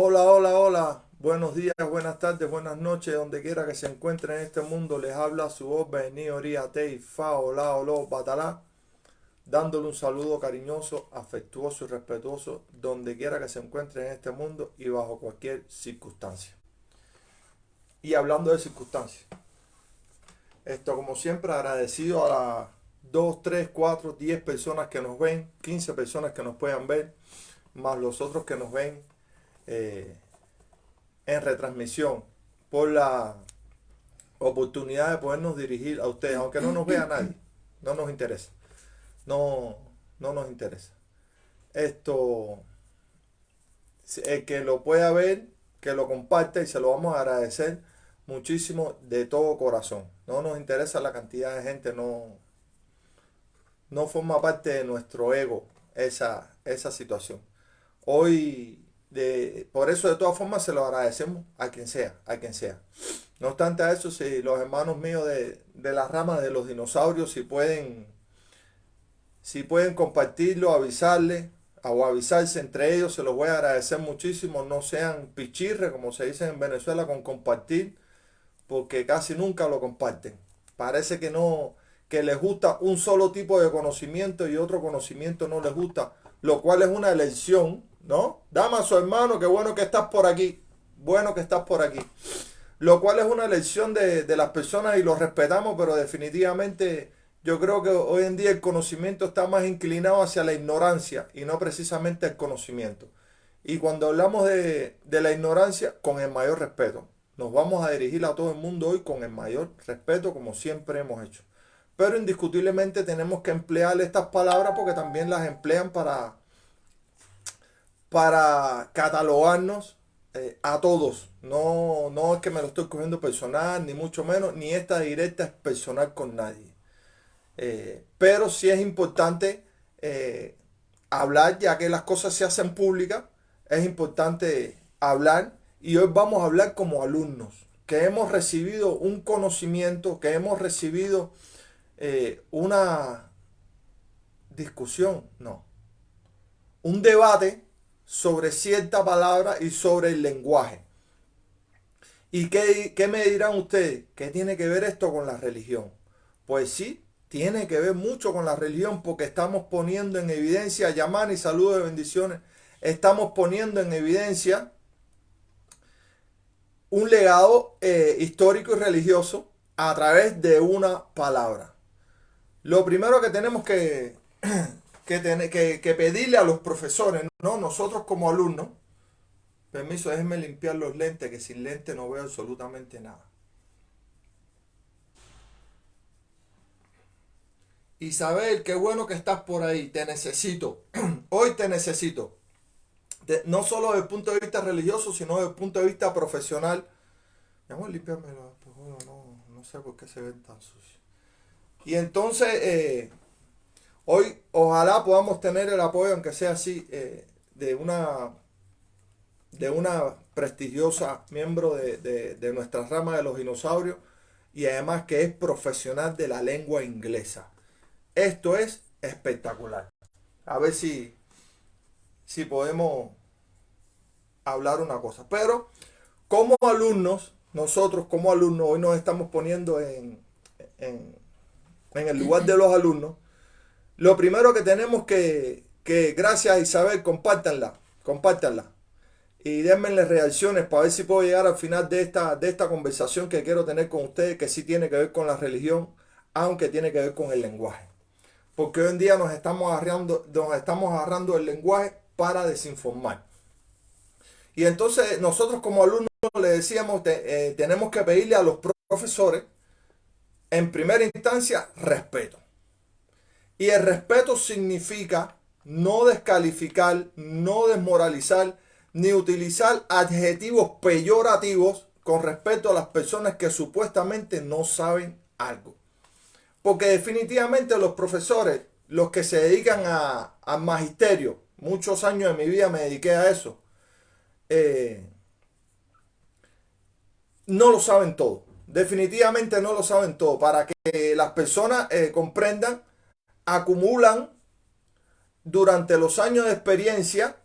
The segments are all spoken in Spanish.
Hola, hola, hola. Buenos días, buenas tardes, buenas noches, donde quiera que se encuentre en este mundo. Les habla su voz, Beni Oriate, Fa, Ola, Olo, Batalá, dándole un saludo cariñoso, afectuoso y respetuoso, donde quiera que se encuentre en este mundo y bajo cualquier circunstancia. Y hablando de circunstancias, esto como siempre agradecido a las 2, 3, 4, 10 personas que nos ven, 15 personas que nos puedan ver, más los otros que nos ven eh, en retransmisión por la oportunidad de podernos dirigir a ustedes, aunque no nos vea nadie, no nos interesa, no, no nos interesa. Esto, el que lo pueda ver, que lo comparte y se lo vamos a agradecer muchísimo de todo corazón. No nos interesa la cantidad de gente, no forma parte de nuestro ego esa situación. Hoy, por eso de todas formas se lo agradecemos a quien sea, a quien sea. No obstante a eso, si los hermanos míos de las ramas de los dinosaurios, si pueden compartirlo, avisarle o avisarse entre ellos, se los voy a agradecer muchísimo. No sean pichirre, como se dice en Venezuela, con compartir, porque casi nunca lo comparten. Parece que no, que les gusta un solo tipo de conocimiento y otro conocimiento no les gusta, lo cual es una elección, ¿no? Damaso hermano, qué bueno que estás por aquí, bueno que estás por aquí. Lo cual es una elección de las personas y lo respetamos, pero definitivamente yo creo que hoy en día el conocimiento está más inclinado hacia la ignorancia y no precisamente el conocimiento. Y cuando hablamos de la ignorancia, con el mayor respeto. Nos vamos a dirigir a todo el mundo hoy con el mayor respeto, como siempre hemos hecho. Pero indiscutiblemente tenemos que emplear estas palabras porque también las emplean para catalogarnos a todos. No, no es que me lo estoy cogiendo personal, ni mucho menos, ni esta directa es personal con nadie. Pero sí es importante hablar, ya que las cosas se hacen públicas, es importante hablar y hoy vamos a hablar como alumnos, que hemos recibido un conocimiento, que hemos recibido una discusión, no, un debate sobre cierta palabra y sobre el lenguaje. ¿Y qué me dirán ustedes? ¿Qué tiene que ver esto con la religión? Pues sí, tiene que ver mucho con la religión porque estamos poniendo en evidencia, llamar y saludos de bendiciones, estamos poniendo en evidencia un legado histórico y religioso a través de una palabra. Lo primero que tenemos que pedirle a los profesores, ¿no? Nosotros como alumnos, permiso, déjenme limpiar los lentes, que sin lentes no veo absolutamente nada. Isabel, qué bueno que estás por ahí, te necesito. Hoy te necesito. No solo desde el punto de vista religioso, sino desde el punto de vista profesional. Vamos a limpiármelo, pues bueno, no sé por qué se ven tan sucios. Y entonces, hoy ojalá podamos tener el apoyo, aunque sea así, de una prestigiosa miembro de nuestra rama de los dinosaurios y además que es profesional de la lengua inglesa. Esto es espectacular. A ver si podemos hablar una cosa. Pero como alumnos, nosotros como alumnos, hoy nos estamos poniendo en, en el lugar de los alumnos. Lo primero que tenemos que gracias Isabel, compártanla. Y denme reacciones para ver si puedo llegar al final de esta conversación que quiero tener con ustedes, que sí tiene que ver con la religión, aunque tiene que ver con el lenguaje. Porque hoy en día nos estamos agarrando el lenguaje para desinformar. Y entonces nosotros como alumnos le decíamos, tenemos que pedirle a los profesores, en primera instancia, respeto. Y el respeto significa no descalificar, no desmoralizar, ni utilizar adjetivos peyorativos con respecto a las personas que supuestamente no saben algo. Porque definitivamente los profesores, los que se dedican al magisterio, muchos años de mi vida me dediqué a eso, eh, no lo saben todo. Definitivamente no lo saben todo. Para que las personas comprendan, acumulan durante los años de experiencia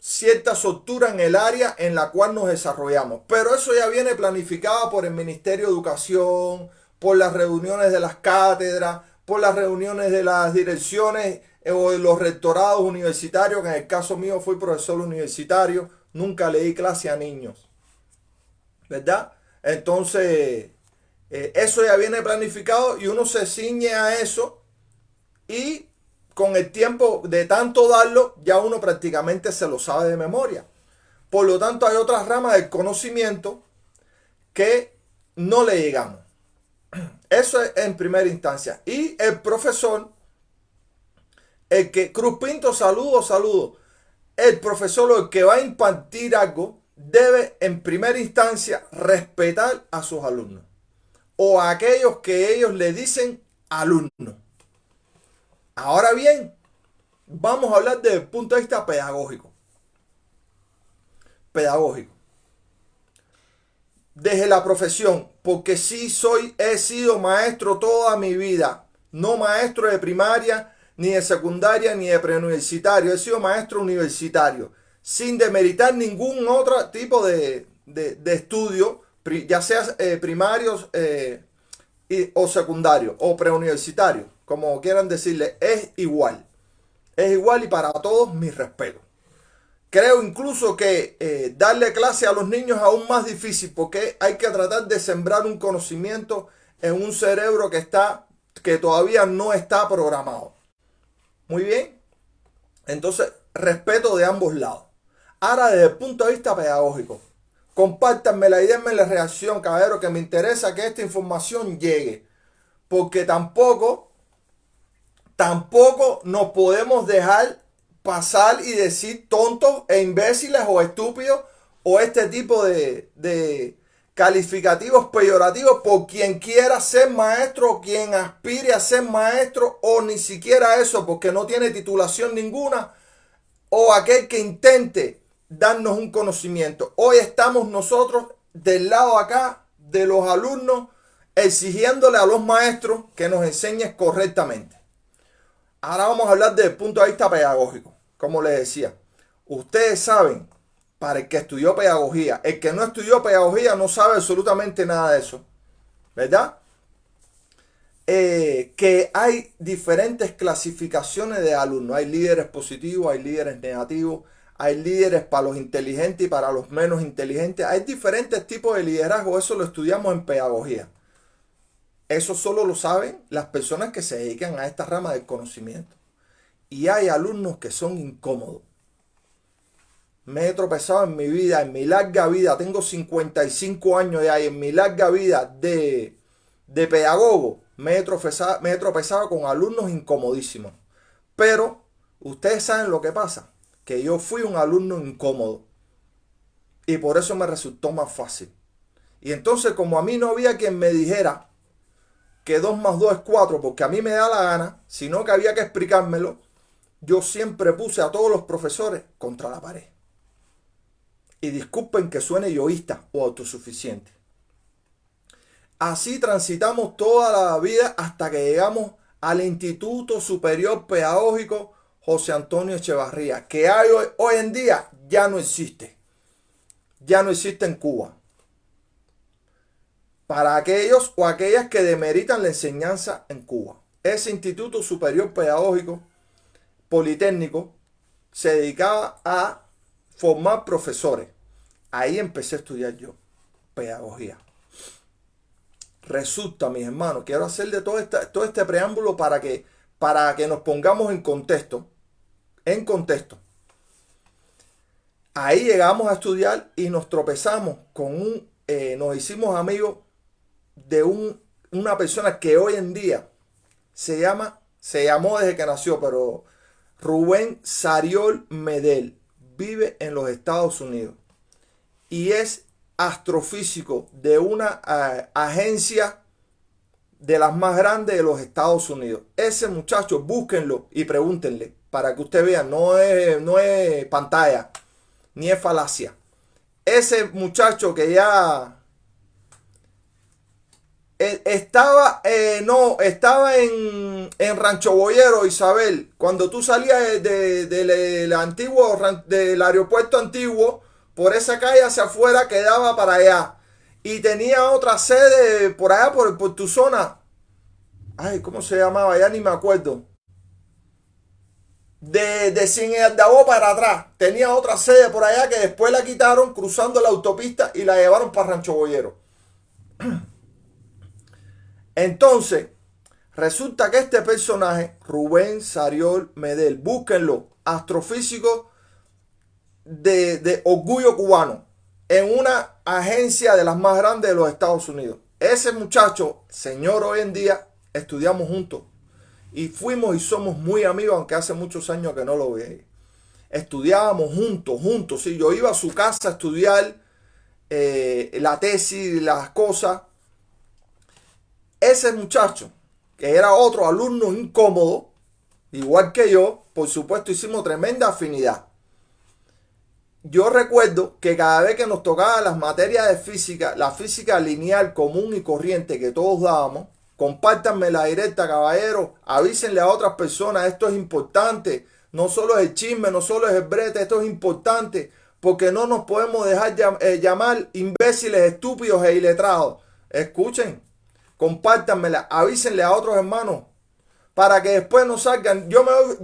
cierta soltura en el área en la cual nos desarrollamos. Pero eso ya viene planificado por el Ministerio de Educación, por las reuniones de las cátedras, por las reuniones de las direcciones o de los rectorados universitarios, que en el caso mío fui profesor universitario, nunca le di clase a niños, ¿verdad? Entonces, eso ya viene planificado y uno se ciñe a eso y con el tiempo de tanto darlo, ya uno prácticamente se lo sabe de memoria. Por lo tanto, hay otras ramas del conocimiento que no le llegamos. Eso es en primera instancia. Y el profesor, el que, Cruz Pinto, saludo. El profesor, el que va a impartir algo, debe en primera instancia respetar a sus alumnos. O a aquellos que ellos le dicen alumnos. Ahora bien, vamos a hablar desde el punto de vista pedagógico. Desde la profesión, porque sí he sido maestro toda mi vida, no maestro de primaria, ni de secundaria, ni de preuniversitario, he sido maestro universitario, sin demeritar ningún otro tipo de estudio, ya sea primarios o secundario, o preuniversitario, como quieran decirle, es igual y para todos mi respeto. Creo incluso que darle clase a los niños es aún más difícil porque hay que tratar de sembrar un conocimiento en un cerebro que todavía no está programado. Muy bien. Entonces, respeto de ambos lados. Ahora, desde el punto de vista pedagógico, compártanmela y denme la reacción, caballero, que me interesa que esta información llegue. Porque tampoco nos podemos dejar pasar y decir tontos e imbéciles o estúpidos o este tipo de calificativos peyorativos por quien quiera ser maestro o quien aspire a ser maestro o ni siquiera eso porque no tiene titulación ninguna o aquel que intente darnos un conocimiento. Hoy estamos nosotros del lado acá de los alumnos exigiéndole a los maestros que nos enseñen correctamente. Ahora vamos a hablar desde el punto de vista pedagógico. Como les decía, ustedes saben, para el que estudió pedagogía, el que no estudió pedagogía no sabe absolutamente nada de eso, ¿verdad? Que hay diferentes clasificaciones de alumnos. Hay líderes positivos, hay líderes negativos, hay líderes para los inteligentes y para los menos inteligentes. Hay diferentes tipos de liderazgo, eso lo estudiamos en pedagogía. Eso solo lo saben las personas que se dedican a esta rama del conocimiento. Y hay alumnos que son incómodos. Me he tropezado en mi vida, en mi larga vida, tengo 55 años ya y en mi larga vida de pedagogo me he tropezado con alumnos incomodísimos. Pero ustedes saben lo que pasa, que yo fui un alumno incómodo y por eso me resultó más fácil. Y entonces como a mí no había quien me dijera que 2 más 2 es 4 porque a mí me da la gana, sino que había que explicármelo, yo siempre puse a todos los profesores contra la pared. Y disculpen que suene yoísta o autosuficiente. Así transitamos toda la vida hasta que llegamos al Instituto Superior Pedagógico José Antonio Echevarría, que hoy en día ya no existe. Ya no existe en Cuba. Para aquellos o aquellas que demeritan la enseñanza en Cuba. Ese Instituto Superior Pedagógico Politécnico se dedicaba a formar profesores. Ahí empecé a estudiar yo pedagogía. Resulta, mis hermanos, quiero hacer de todo este preámbulo para que nos pongamos en contexto. Ahí llegamos a estudiar y nos tropezamos con nos hicimos amigos de una persona que hoy en día se llamó desde que nació, pero Rubén Sariol Medel, vive en los Estados Unidos y es astrofísico de una agencia de las más grandes de los Estados Unidos. Ese muchacho, búsquenlo y pregúntenle para que usted vea, no es pantalla, ni es falacia. Ese muchacho que ya Estaba en Rancho Boyero, Isabel. Cuando tú salías del aeropuerto antiguo, por esa calle hacia afuera quedaba para allá. Y tenía otra sede por allá, por tu zona. Ay, ¿cómo se llamaba? Ya ni me acuerdo. De Sin Aldabó para atrás. Tenía otra sede por allá que después la quitaron cruzando la autopista y la llevaron para Rancho Boyero. Entonces, resulta que este personaje, Rubén Sariol Medel, búsquenlo, astrofísico de orgullo cubano, en una agencia de las más grandes de los Estados Unidos. Ese muchacho, señor, hoy en día estudiamos juntos y fuimos y somos muy amigos, aunque hace muchos años que no lo veía. Estudiábamos juntos, sí. Yo iba a su casa a estudiar la tesis, las cosas. Ese muchacho, que era otro alumno incómodo, igual que yo, por supuesto hicimos tremenda afinidad. Yo recuerdo que cada vez que nos tocaba las materias de física, la física lineal común y corriente que todos dábamos, compártanme la directa, caballero, avísenle a otras personas, esto es importante, no solo es el chisme, no solo es el brete, esto es importante, porque no nos podemos dejar llamar imbéciles, estúpidos e iletrados. Escuchen, compártanmela, avísenle a otros hermanos, para que después no salgan. Yo me voy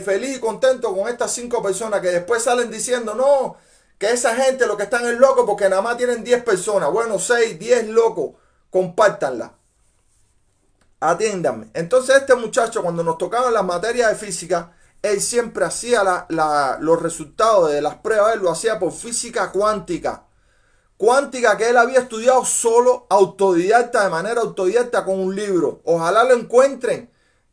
feliz y contento con estas 5 personas que después salen diciendo, no, que esa gente lo que están es loco porque nada más tienen 10 personas. Bueno, 6, 10 locos, compártanla. Atiéndanme. Entonces este muchacho, cuando nos tocaban las materias de física, él siempre hacía los resultados de las pruebas, él lo hacía por física cuántica. Cuántica que él había estudiado solo, autodidacta, de manera autodidacta con un libro. Ojalá lo encuentren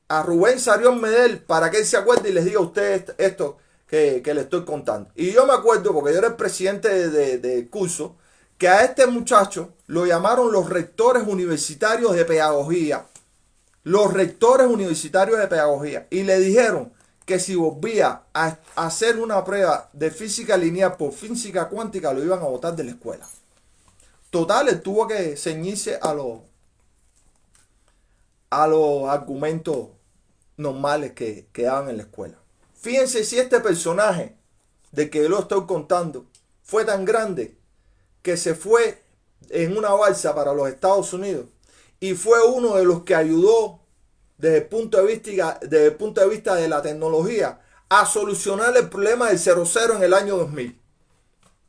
a Rubén Sarión Medel para que él se acuerde y les diga a ustedes esto que le estoy contando. Y yo me acuerdo, porque yo era el presidente del curso, que a este muchacho lo llamaron los rectores universitarios de pedagogía. Los rectores universitarios de pedagogía. Y le dijeron que si volvía a hacer una prueba de física lineal por física cuántica, lo iban a botar de la escuela. Total, él tuvo que ceñirse a los argumentos normales que daban en la escuela. Fíjense si este personaje de que yo lo estoy contando fue tan grande que se fue en una balsa para los Estados Unidos y fue uno de los que ayudó desde el punto de vista de la tecnología a solucionar el problema del 00 en el año 2000.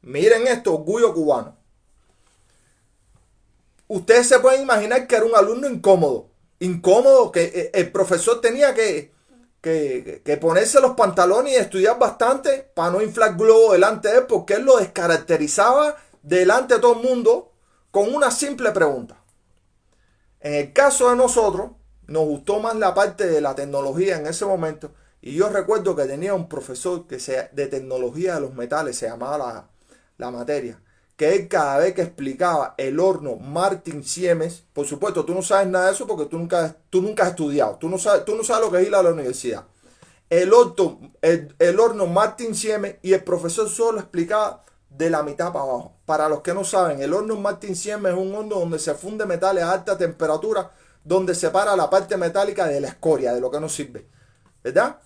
Miren esto, orgullo cubano. Ustedes se pueden imaginar que era un alumno incómodo. Incómodo, que el profesor tenía que ponerse los pantalones y estudiar bastante para no inflar globo delante de él, porque él lo descaracterizaba delante de todo el mundo con una simple pregunta. En el caso de nosotros, nos gustó más la parte de la tecnología en ese momento. Y yo recuerdo que tenía un profesor de tecnología de los metales, se llamaba la materia, que él cada vez que explicaba el horno Martin Siemens, por supuesto tú no sabes nada de eso porque tú nunca has estudiado, tú no sabes lo que es ir a la universidad. El horno Martin Siemens, y el profesor solo explicaba de la mitad para abajo. Para los que no saben, el horno Martin Siemens es un horno donde se funde metales a alta temperatura, donde separa la parte metálica de la escoria, de lo que no sirve. ¿Verdad?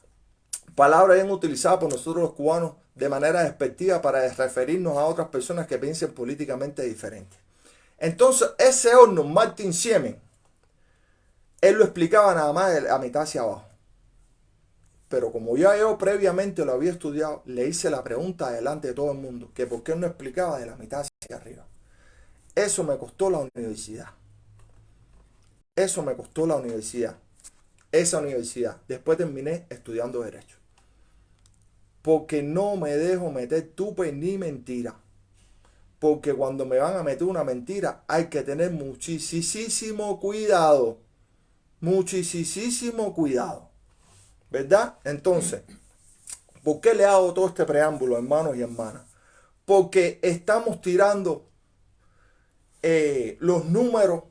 Palabra bien utilizada por nosotros los cubanos de manera despectiva para referirnos a otras personas que piensen políticamente diferente. Entonces, ese horno Martin Siemens, él lo explicaba nada más de la mitad hacia abajo. Pero como yo previamente lo había estudiado, le hice la pregunta delante de todo el mundo, que por qué no explicaba de la mitad hacia arriba. Eso me costó la universidad. Eso me costó la universidad. Esa universidad. Después terminé estudiando Derecho. Porque no me dejo meter tupe ni mentira. Porque cuando me van a meter una mentira hay que tener muchísimo cuidado. Muchísimo cuidado. ¿Verdad? Entonces, ¿por qué le hago todo este preámbulo, hermanos y hermanas? Porque estamos tirando los números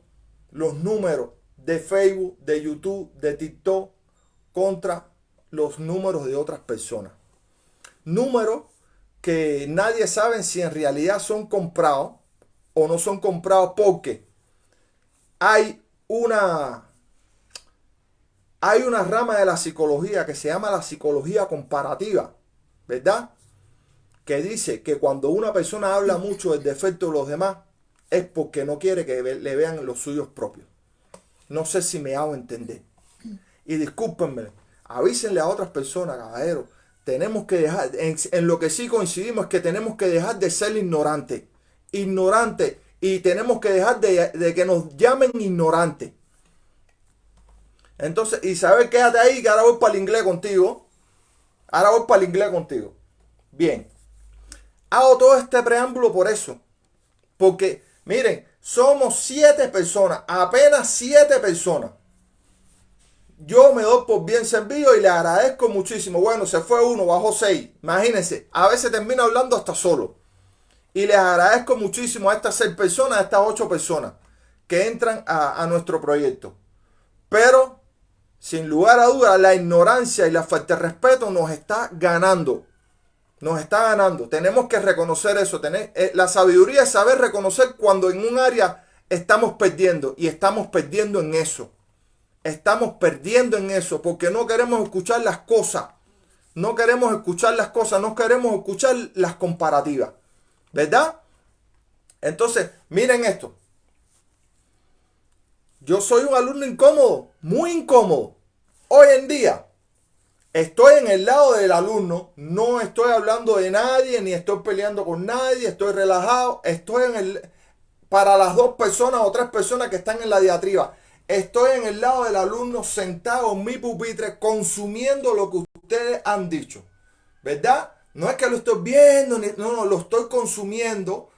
de Facebook, de YouTube, de TikTok contra los números de otras personas. Números que nadie sabe si en realidad son comprados o no son comprados, porque hay una, hay una rama de la psicología que se llama la psicología comparativa, ¿verdad? Que dice que cuando una persona habla mucho del defecto de los demás es porque no quiere que le vean los suyos propios. No sé si me hago entender. Y discúlpenme, avísenle a otras personas, caballeros. Tenemos que dejar, en lo que sí coincidimos es que tenemos que dejar de ser ignorantes. Ignorantes. Y tenemos que dejar de que nos llamen ignorantes. Entonces, Isabel, quédate ahí que ahora voy para el inglés contigo. Ahora voy para el inglés contigo. Bien. Hago todo este preámbulo por eso. Porque, miren, somos 7 personas. Apenas 7 personas. Yo me doy por bien servido y le agradezco muchísimo. Bueno, se fue uno, bajó 6. Imagínense, a veces termino hablando hasta solo. Y les agradezco muchísimo a estas 6 personas, a estas 8 personas que entran a nuestro proyecto. Pero, sin lugar a dudas, la ignorancia y la falta de respeto nos está ganando. Nos está ganando. Tenemos que reconocer eso. La sabiduría es saber reconocer cuando en un área estamos perdiendo. Y estamos perdiendo en eso. Estamos perdiendo en eso porque no queremos escuchar las cosas. No queremos escuchar las cosas. No queremos escuchar las comparativas. ¿Verdad? Entonces, miren esto. Yo soy un alumno incómodo. Muy incómodo. Hoy en día estoy en el lado del alumno. No estoy hablando de nadie. Ni estoy peleando con nadie. Estoy relajado. Estoy para las 2 personas o 3 personas que están en la diatriba. Estoy en el lado del alumno sentado en mi pupitre consumiendo lo que ustedes han dicho. ¿Verdad? No es que lo estoy viendo, no, lo estoy consumiendo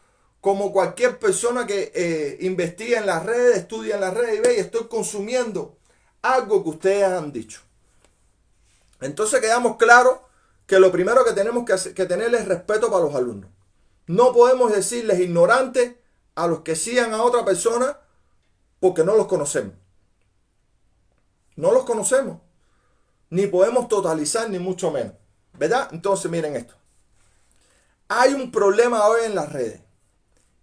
como cualquier persona que investiga en las redes, estudia en las redes y ve y estoy consumiendo algo que ustedes han dicho. Entonces quedamos claros que lo primero que tenemos que tener es respeto para los alumnos. No podemos decirles ignorantes a los que sigan a otra persona porque no los conocemos. No los conocemos. Ni podemos totalizar, ni mucho menos. ¿Verdad? Entonces miren esto. Hay un problema hoy en las redes.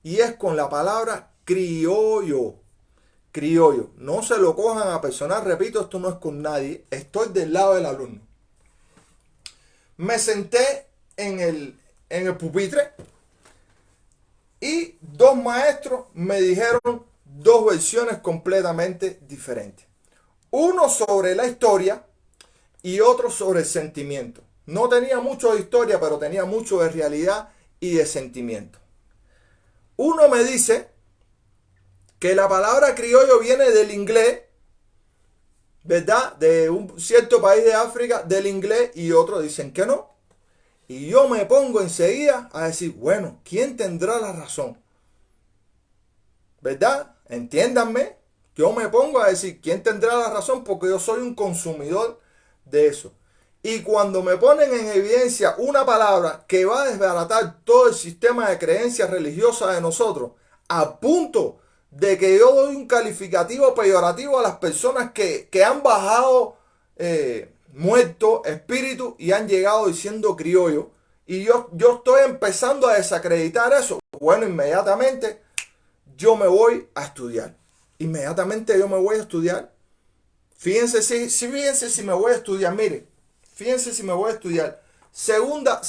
Y es con la palabra criollo. Criollo. No se lo cojan a personal. Repito, esto no es con nadie. Estoy del lado del alumno. Me senté en el pupitre. Y 2 maestros me dijeron 2 versiones completamente diferentes. Uno sobre la historia y otro sobre el sentimiento. No tenía mucho de historia, pero tenía mucho de realidad y de sentimiento. Uno me dice que la palabra criollo viene del inglés, ¿verdad? De un cierto país de África, del inglés, y otros dicen que no. Y yo me pongo enseguida a decir, bueno, ¿quién tendrá la razón? ¿Verdad? Entiéndanme. Yo me pongo a decir, ¿quién tendrá la razón? Porque yo soy un consumidor de eso. Y cuando me ponen en evidencia una palabra que va a desbaratar todo el sistema de creencias religiosas de nosotros, a punto de que yo doy un calificativo peyorativo a las personas que han bajado muertos, espíritus, y han llegado diciendo criollo, y yo estoy empezando a desacreditar eso, bueno, inmediatamente yo me voy a estudiar. Inmediatamente yo me voy a estudiar. Fíjense si me voy a estudiar. Mire, fíjense si me voy a estudiar. Segunda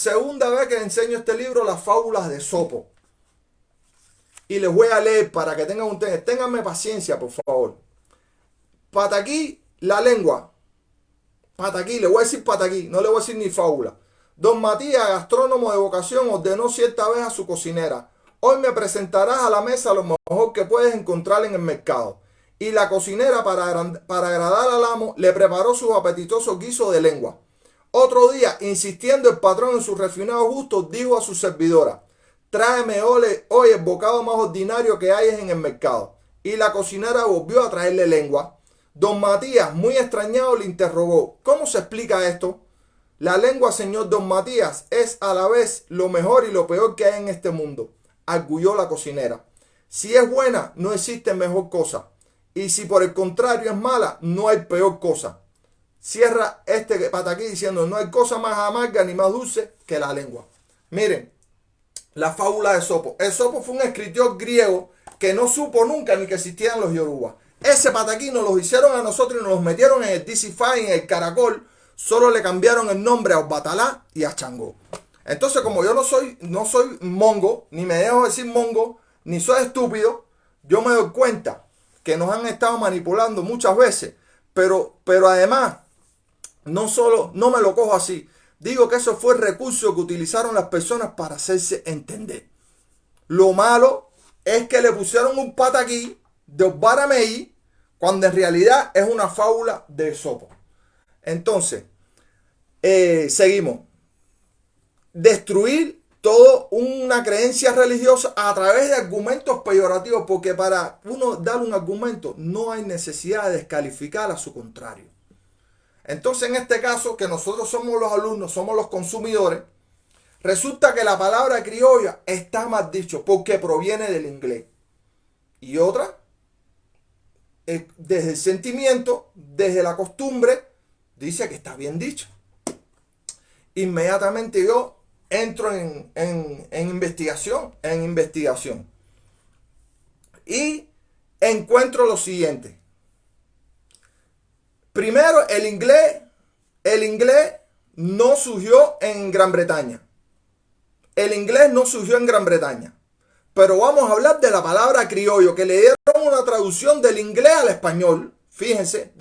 vez que enseño este libro, Las Fábulas de Esopo. Y les voy a leer para que tengan ustedes. Ténganme paciencia, por favor. Pataquí, la lengua. Pataquí, le voy a decir pataquí, no le voy a decir ni fábula. Don Matías, gastrónomo de vocación, ordenó cierta vez a su cocinera: hoy me presentarás a la mesa lo mejor que puedes encontrar en el mercado. Y la cocinera, para agradar al amo, le preparó su apetitoso guiso de lengua. Otro día, insistiendo el patrón en sus refinados gustos, dijo a su servidora: tráeme hoy el bocado más ordinario que hay en el mercado. Y la cocinera volvió a traerle lengua. Don Matías, muy extrañado, le interrogó: ¿cómo se explica esto? La lengua, señor Don Matías, es a la vez lo mejor y lo peor que hay en este mundo, arguyó la cocinera. Si es buena, no existe mejor cosa. Y si por el contrario es mala, no hay peor cosa. Cierra este pataquí diciendo: no hay cosa más amarga ni más dulce que la lengua. Miren, la fábula de Esopo. Esopo fue un escritor griego que no supo nunca ni que existían los Yoruba. Ese pataquí nos los hicieron a nosotros y nos los metieron en el DC5, en el Caracol. Solo le cambiaron el nombre a Obatalá y a Changó. Entonces, como yo no soy mongo, ni me dejo decir mongo, ni soy estúpido, yo me doy cuenta que nos han estado manipulando muchas veces. Pero además, no me lo cojo así. Digo que eso fue el recurso que utilizaron las personas para hacerse entender. Lo malo es que le pusieron un pataquí de Osbarameí cuando en realidad es una fábula de Esopo. Entonces, seguimos. Destruir toda una creencia religiosa a través de argumentos peyorativos, porque para uno dar un argumento no hay necesidad de descalificar a su contrario. Entonces, en este caso, que nosotros somos los alumnos, somos los consumidores, resulta que la palabra criolla está mal dicho porque proviene del inglés. Y otra, desde el sentimiento, desde la costumbre, dice que está bien dicho. Inmediatamente yo entro en investigación, y encuentro lo siguiente. Primero, el inglés no surgió en Gran Bretaña. El inglés no surgió en Gran Bretaña. Pero vamos a hablar de la palabra criollo, que le dieron una traducción del inglés al español. Fíjense.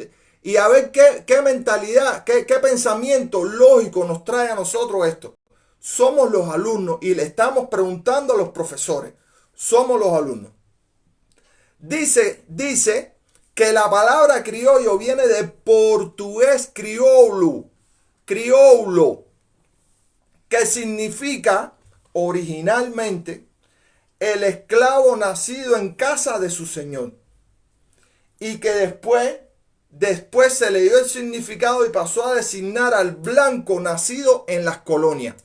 Y a ver qué mentalidad, qué pensamiento lógico nos trae a nosotros esto. Somos los alumnos y le estamos preguntando a los profesores. Somos los alumnos. Dice que la palabra criollo viene del portugués crioulo, que significa originalmente el esclavo nacido en casa de su señor, y que después se le dio el significado y pasó a designar al blanco nacido en las colonias.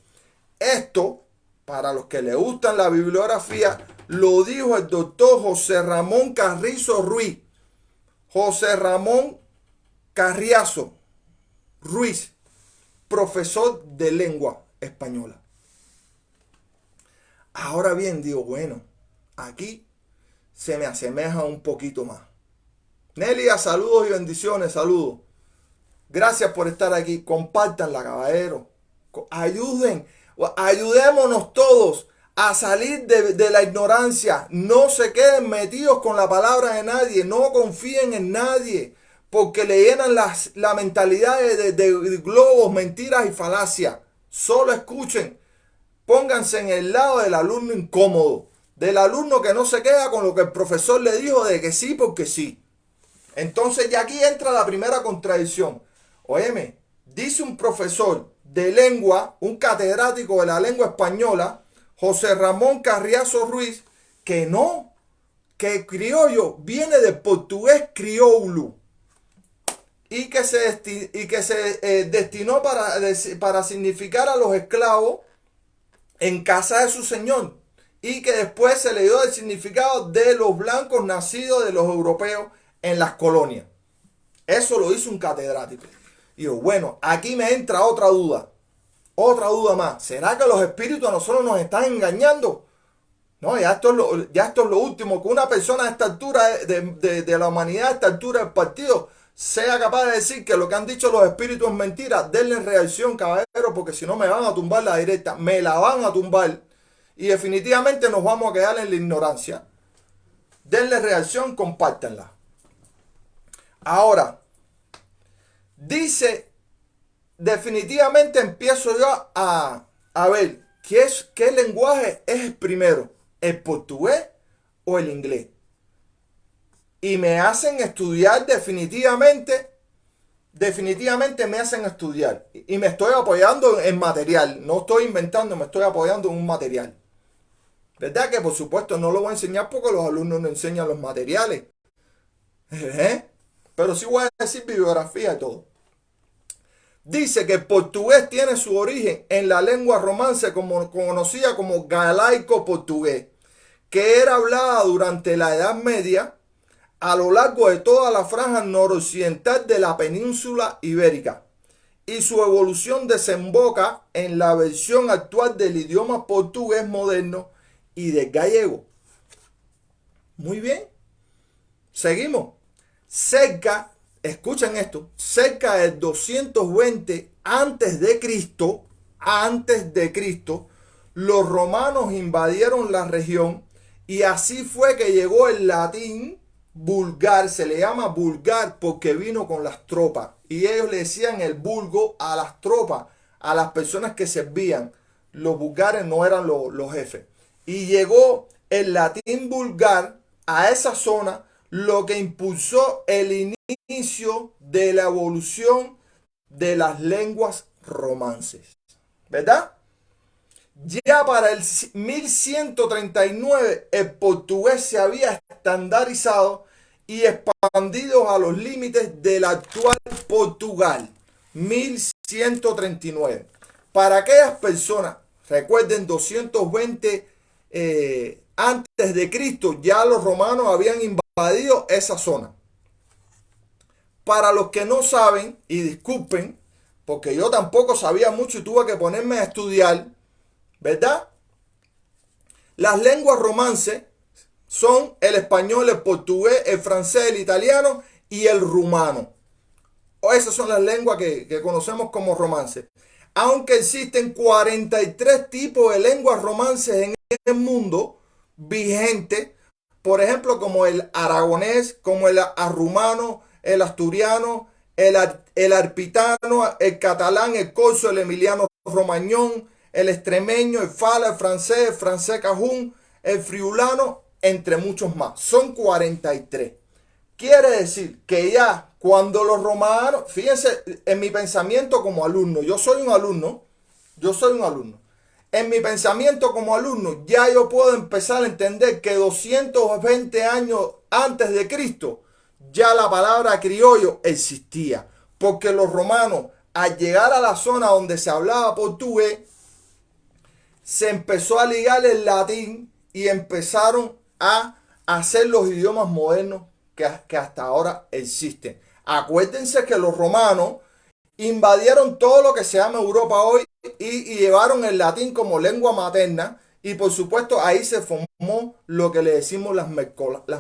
Esto, para los que le gustan la bibliografía, lo dijo el doctor José Ramón Carrizo Ruiz. José Ramón Carriazo Ruiz, profesor de lengua española. Ahora bien, digo, bueno, aquí se me asemeja un poquito más. Nelia, saludos y bendiciones, saludos. Gracias por estar aquí. Compártanla, caballero. Ayudémonos todos a salir de la ignorancia. No se queden metidos con la palabra de nadie. No confíen en nadie, porque le llenan la mentalidad de globos, mentiras y falacias. Solo escuchen. Pónganse en el lado del alumno incómodo, del alumno que no se queda con lo que el profesor le dijo de que sí porque sí. Entonces ya aquí entra la primera contradicción. Óyeme, dice un profesor de lengua, un catedrático de la lengua española, José Ramón Carriazo Ruiz, que no, que criollo viene del portugués crioulo y que se destinó para significar a los esclavos en casa de su señor, y que después se le dio el significado de los blancos nacidos de los europeos en las colonias. Eso lo hizo un catedrático. Y yo, bueno, aquí me entra otra duda más. ¿Será que los espíritus a nosotros nos están engañando? No, ya esto es lo último, que una persona a esta altura de la humanidad, a esta altura del partido, sea capaz de decir que lo que han dicho los espíritus es mentira. Denle reacción, caballero, porque si no me van a tumbar la directa, me la van a tumbar, y definitivamente nos vamos a quedar en la ignorancia. Denle reacción, compártanla. Ahora, dice, definitivamente empiezo yo a ver qué lenguaje es el primero, el portugués o el inglés. Y me hacen estudiar definitivamente me hacen estudiar. Y me estoy apoyando en material, no estoy inventando, me estoy apoyando en un material. ¿Verdad? Que por supuesto no lo voy a enseñar porque los alumnos no enseñan los materiales. Pero sí voy a decir bibliografía y todo. Dice que el portugués tiene su origen en la lengua romance conocida como galaico portugués, que era hablada durante la Edad Media a lo largo de toda la franja noroccidental de la península ibérica, y su evolución desemboca en la versión actual del idioma portugués moderno y del gallego. Muy bien. Seguimos. Escuchen esto, cerca del 220 antes de Cristo, los romanos invadieron la región y así fue que llegó el latín vulgar. Se le llama vulgar porque vino con las tropas y ellos le decían el vulgo a las tropas, a las personas que servían. Los vulgares no eran los jefes. Y llegó el latín vulgar a esa zona, lo que impulsó el inicio de la evolución de las lenguas romances. ¿Verdad? Ya para el 1139 el portugués se había estandarizado y expandido a los límites del actual Portugal. 1139. Para aquellas personas, recuerden, 220 antes de Cristo, ya los romanos habían invadido esa zona. Para los que no saben, y disculpen, porque yo tampoco sabía mucho y tuve que ponerme a estudiar, ¿verdad? Las lenguas romances son el español, el portugués, el francés, el italiano y el rumano. Esas son las lenguas que conocemos como romances. Aunque existen 43 tipos de lenguas romances en el mundo vigentes, por ejemplo, como el aragonés, como el arrumano, el asturiano, el arpitano, el catalán, el corso, el emiliano romañón, el extremeño, el fala, el francés cajún, el friulano, entre muchos más. Son 43. Quiere decir que ya cuando los romanos, fíjense en mi pensamiento como alumno, yo soy un alumno. En mi pensamiento como alumno, ya yo puedo empezar a entender que 220 años antes de Cristo, ya la palabra criollo existía. Porque los romanos, al llegar a la zona donde se hablaba portugués, se empezó a ligar el latín y empezaron a hacer los idiomas modernos que hasta ahora existen. Acuérdense que los romanos invadieron todo lo que se llama Europa hoy y llevaron el latín como lengua materna y por supuesto ahí se formó lo que le decimos las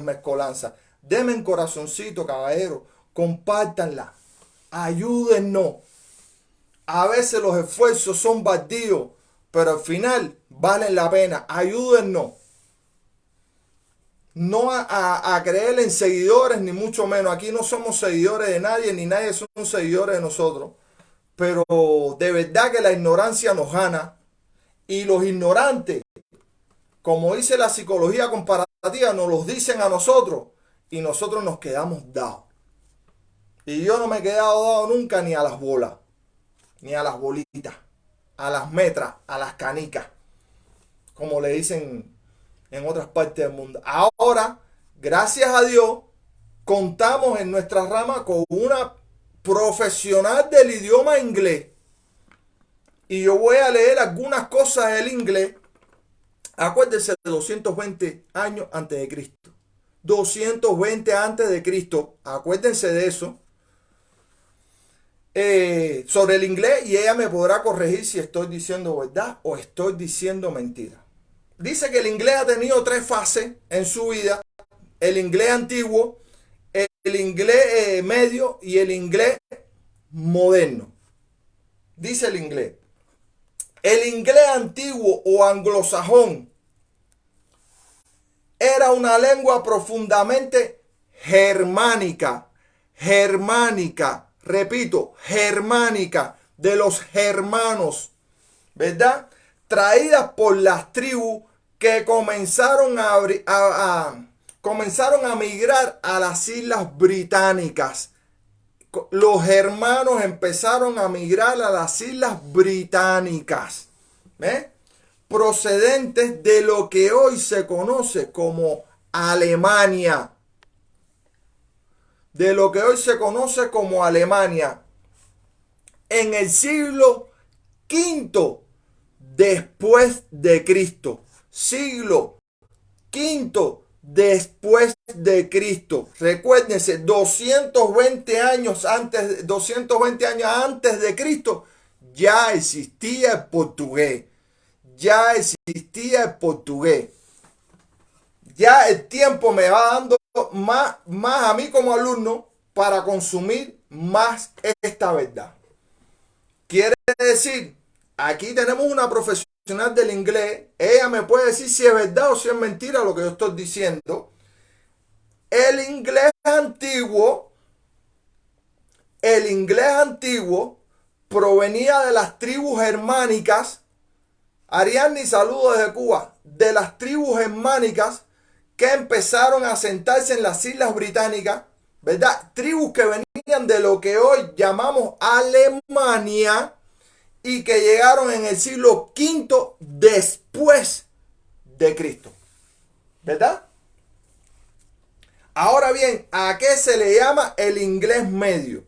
mezcolanzas. Denme un corazoncito, caballero, compártanla, ayúdennos. A veces los esfuerzos son baldíos, pero al final valen la pena. Ayúdennos. No a creer en seguidores, ni mucho menos. Aquí no somos seguidores de nadie, ni nadie son seguidores de nosotros. Pero de verdad que la ignorancia nos gana. Y los ignorantes, como dice la psicología comparativa, nos los dicen a nosotros. Y nosotros nos quedamos dados. Y yo no me he quedado dado nunca ni a las bolas, ni a las bolitas, a las metras, a las canicas, como le dicen en otras partes del mundo. Ahora, gracias a Dios, contamos en nuestra rama con una profesional del idioma inglés. Y yo voy a leer algunas cosas del inglés. Acuérdense de 220 años antes de Cristo. 220 antes de Cristo. Acuérdense de eso. Sobre el inglés, y ella me podrá corregir si estoy diciendo verdad o estoy diciendo mentira. Dice que el inglés ha tenido 3 fases en su vida: el inglés antiguo, el inglés medio y el inglés moderno. Dice el inglés antiguo o anglosajón era una lengua profundamente germánica, repito, germánica, de los germanos, ¿verdad? Traídas por las tribus que comenzaron a migrar a las islas británicas. Los germanos empezaron a migrar a las islas británicas, ¿ves? Procedentes de lo que hoy se conoce como Alemania. De lo que hoy se conoce como Alemania. En el siglo V después de Cristo. Siglo V después de Cristo. Recuérdense, 220 años antes de Cristo ya existía el portugués. ya el tiempo me va dando más a mí como alumno para consumir más esta verdad. Quiere decir, aquí tenemos una profesional del inglés, ella me puede decir si es verdad o si es mentira lo que yo estoy diciendo. El inglés antiguo, el inglés antiguo provenía de las tribus germánicas. Ariadne, saludos desde Cuba. De las tribus germánicas que empezaron a asentarse en las Islas Británicas, ¿verdad? Tribus que venían de lo que hoy llamamos Alemania y que llegaron en el siglo V después de Cristo, ¿verdad? Ahora bien, ¿a qué se le llama el inglés medio?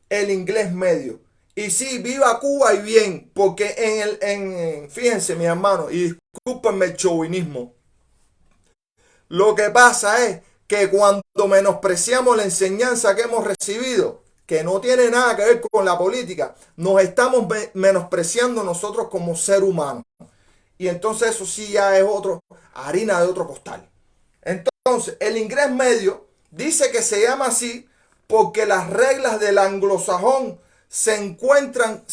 El inglés medio. Y sí, viva Cuba y bien, porque fíjense, mi hermano, y discúlpenme el chauvinismo, lo que pasa es que cuando menospreciamos la enseñanza que hemos recibido, que no tiene nada que ver con la política, nos estamos menospreciando nosotros como ser humano. Y entonces eso sí ya es harina de otro costal. Entonces, el inglés medio dice que se llama así porque las reglas del anglosajón se encuentran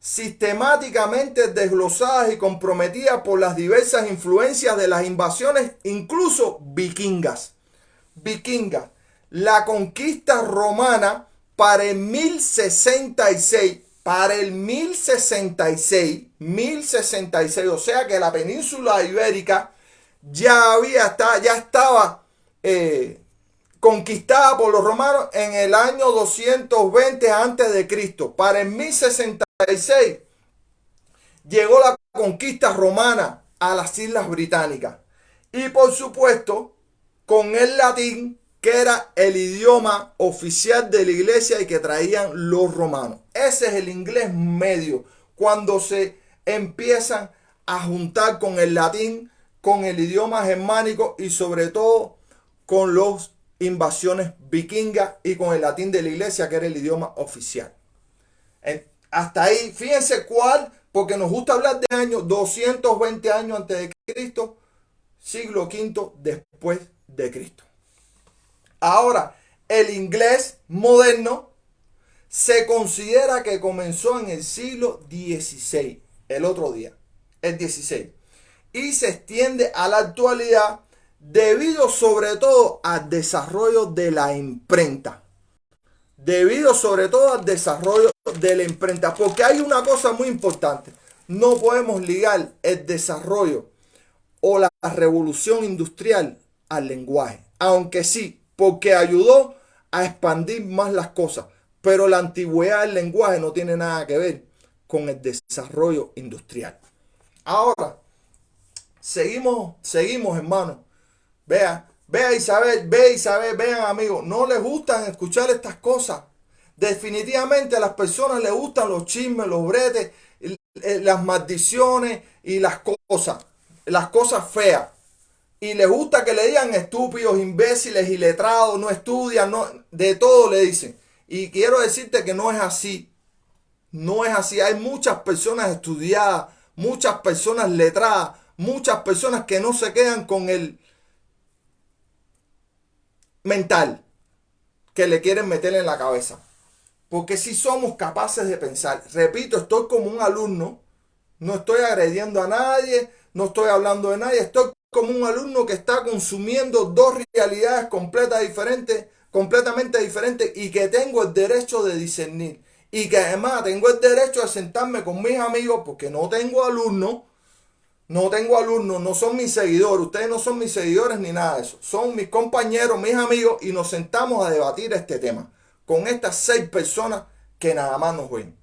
sistemáticamente desglosadas y comprometidas por las diversas influencias de las invasiones, incluso vikingas. La conquista romana para el 1066, o sea que la península ibérica ya estaba conquistada por los romanos en el año 220 a.C. Para el 1066 llegó la conquista romana a las Islas Británicas. Y por supuesto, con el latín, que era el idioma oficial de la iglesia y que traían los romanos. Ese es el inglés medio, cuando se empiezan a juntar con el latín, con el idioma germánico y sobre todo con las invasiones vikingas y con el latín de la iglesia, que era el idioma oficial. Hasta ahí, fíjense cuál, porque nos gusta hablar de años, 220 años antes de Cristo, siglo V después de Cristo. Ahora, el inglés moderno se considera que comenzó en el siglo XVI, el otro día, el XVI, y se extiende a la actualidad debido sobre todo al desarrollo de la imprenta. Porque hay una cosa muy importante. No podemos ligar el desarrollo o la revolución industrial al lenguaje. Aunque sí, porque ayudó a expandir más las cosas. Pero la antigüedad del lenguaje no tiene nada que ver con el desarrollo industrial. Ahora, seguimos, hermano. Vea Isabel, vean amigos, no les gustan escuchar estas cosas. Definitivamente a las personas les gustan los chismes, los bretes, las maldiciones y las cosas feas. Y les gusta que le digan estúpidos, imbéciles, iletrados, no estudian, de todo le dicen. Y quiero decirte que no es así. No es así. Hay muchas personas estudiadas, muchas personas letradas, muchas personas que no se quedan con el mental que le quieren meter en la cabeza. Porque si somos capaces de pensar, repito, estoy como un alumno, no estoy agrediendo a nadie, no estoy hablando de nadie, estoy como un alumno que está consumiendo dos realidades completamente diferentes y que tengo el derecho de discernir. Y que además tengo el derecho de sentarme con mis amigos porque no tengo alumnos, no son mis seguidores, ustedes no son mis seguidores ni nada de eso. Son mis compañeros, mis amigos y nos sentamos a debatir este tema con estas 6 personas que nada más nos ven.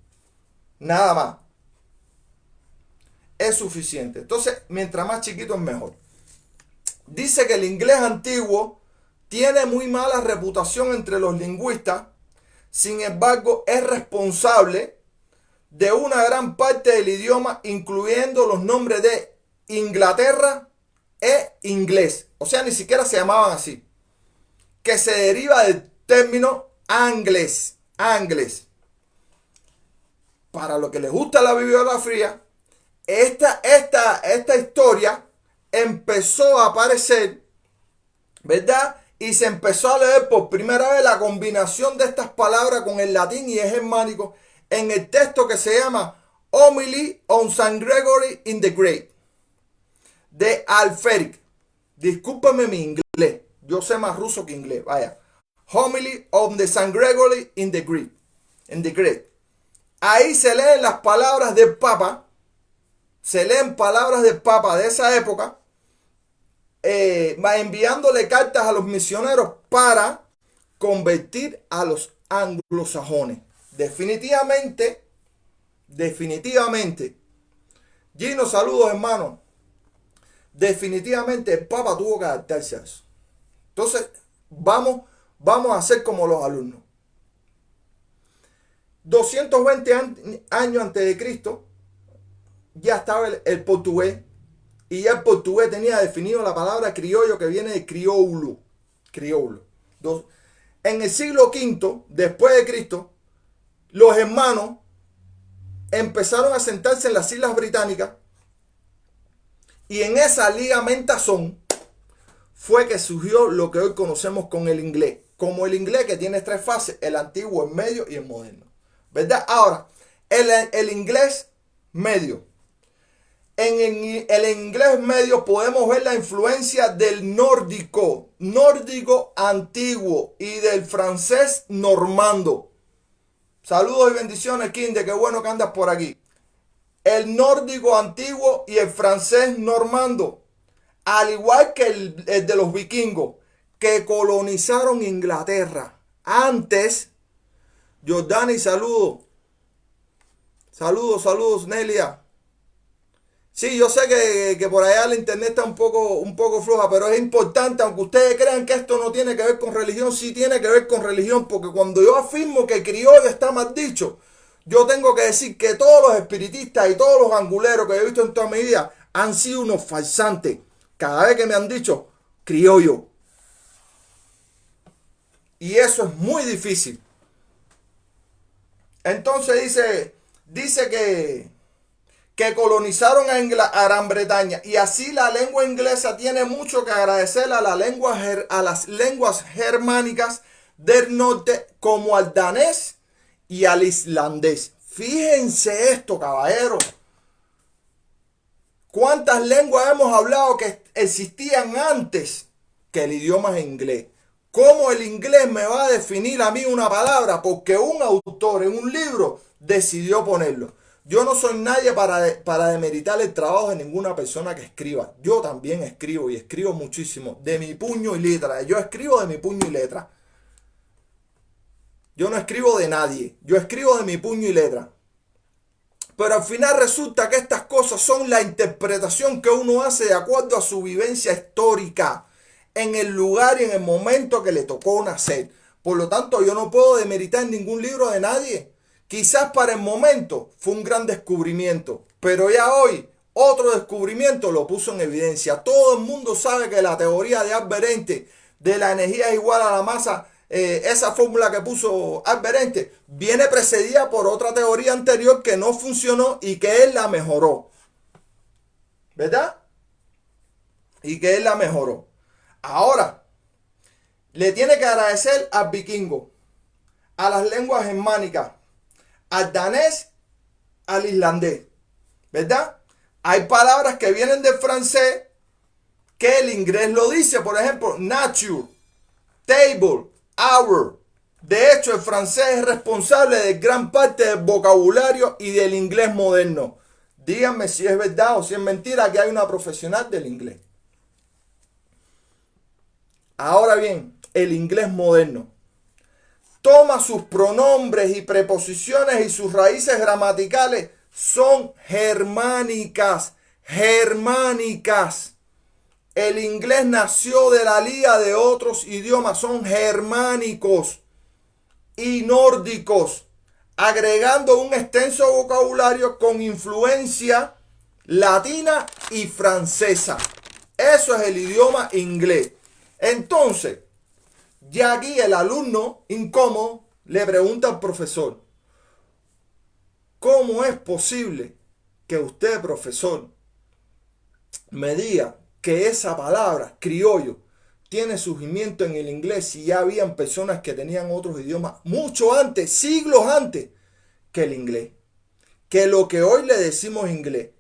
Nada más. Es suficiente. Entonces, mientras más chiquito es mejor. Dice que el inglés antiguo tiene muy mala reputación entre los lingüistas. Sin embargo, es responsable de una gran parte del idioma, incluyendo los nombres de Inglaterra e inglés. O sea, ni siquiera se llamaban así. Que se deriva del término anglés. Para lo que les gusta la bibliografía, esta historia empezó a aparecer, ¿verdad? Y se empezó a leer por primera vez la combinación de estas palabras con el latín y el germánico en el texto que se llama Homily on St. Gregory in the Great, de Alferic. Discúlpame mi inglés, yo sé más ruso que inglés, vaya. Homily on the St. Gregory in the Great. Ahí se leen las palabras del Papa, se leen palabras del Papa de esa época, enviándole cartas a los misioneros para convertir a los anglosajones. Definitivamente, Gino, saludos hermano. Definitivamente el Papa tuvo que adaptarse a eso. Entonces, vamos a hacer como los alumnos. 220 años antes de Cristo, ya estaba el portugués. Y ya el portugués tenía definido la palabra criollo, que viene de crioulo. En el siglo V, después de Cristo, los hermanos empezaron a sentarse en las Islas Británicas. Y en esa ligamentazón fue que surgió lo que hoy conocemos con el inglés. Como el inglés, que tiene tres fases: el antiguo, el medio y el moderno. ¿Verdad? Ahora, el inglés medio. En el inglés medio podemos ver la influencia del nórdico antiguo y del francés normando. Saludos y bendiciones, Kinde, qué bueno que andas por aquí. El nórdico antiguo y el francés normando, al igual que el de los vikingos que colonizaron Inglaterra. Antes, Jordani, saludos. Saludos, Nelia. Sí, yo sé que por allá el internet está un poco floja, pero es importante, aunque ustedes crean que esto no tiene que ver con religión, sí tiene que ver con religión, porque cuando yo afirmo que criollo está mal dicho, yo tengo que decir que todos los espiritistas y todos los anguleros que he visto en toda mi vida han sido unos farsantes cada vez que me han dicho criollo. Y eso es muy difícil. Entonces dice que colonizaron a Gran Bretaña, y así la lengua inglesa tiene mucho que agradecer a las lenguas germánicas del norte, como al danés y al islandés. Fíjense esto, caballeros. ¿Cuántas lenguas hemos hablado que existían antes que el idioma inglés? ¿Cómo el inglés me va a definir a mí una palabra? Porque un autor en un libro decidió ponerlo. Yo no soy nadie para demeritar el trabajo de ninguna persona que escriba. Yo también escribo, y escribo muchísimo, de mi puño y letra. Yo escribo de mi puño y letra. Yo no escribo de nadie. Yo escribo de mi puño y letra. Pero al final resulta que estas cosas son la interpretación que uno hace de acuerdo a su vivencia histórica, en el lugar y en el momento que le tocó nacer. Por lo tanto, yo no puedo demeritar ningún libro de nadie. Quizás para el momento fue un gran descubrimiento, pero ya hoy otro descubrimiento lo puso en evidencia. Todo el mundo sabe que la teoría de Albert Einstein de la energía es igual a la masa, esa fórmula que puso Albert Einstein, viene precedida por otra teoría anterior que no funcionó y que él la mejoró. ¿Verdad? Y que él la mejoró. Ahora, le tiene que agradecer al vikingo, a las lenguas germánicas, al danés, al islandés, ¿verdad? Hay palabras que vienen del francés que el inglés lo dice. Por ejemplo, nature, table, hour. De hecho, el francés es responsable de gran parte del vocabulario y del inglés moderno. Díganme si es verdad o si es mentira que hay una profesional del inglés. Ahora bien, el inglés moderno toma sus pronombres y preposiciones, y sus raíces gramaticales son germánicas. El inglés nació de la liga de otros idiomas, son germánicos y nórdicos, agregando un extenso vocabulario con influencia latina y francesa. Eso es el idioma inglés. Entonces, ya aquí el alumno incómodo le pregunta al profesor: ¿cómo es posible que usted, profesor, me diga que esa palabra, criollo, tiene surgimiento en el inglés y ya habían personas que tenían otros idiomas mucho antes, siglos antes que el inglés. Que lo que hoy le decimos inglés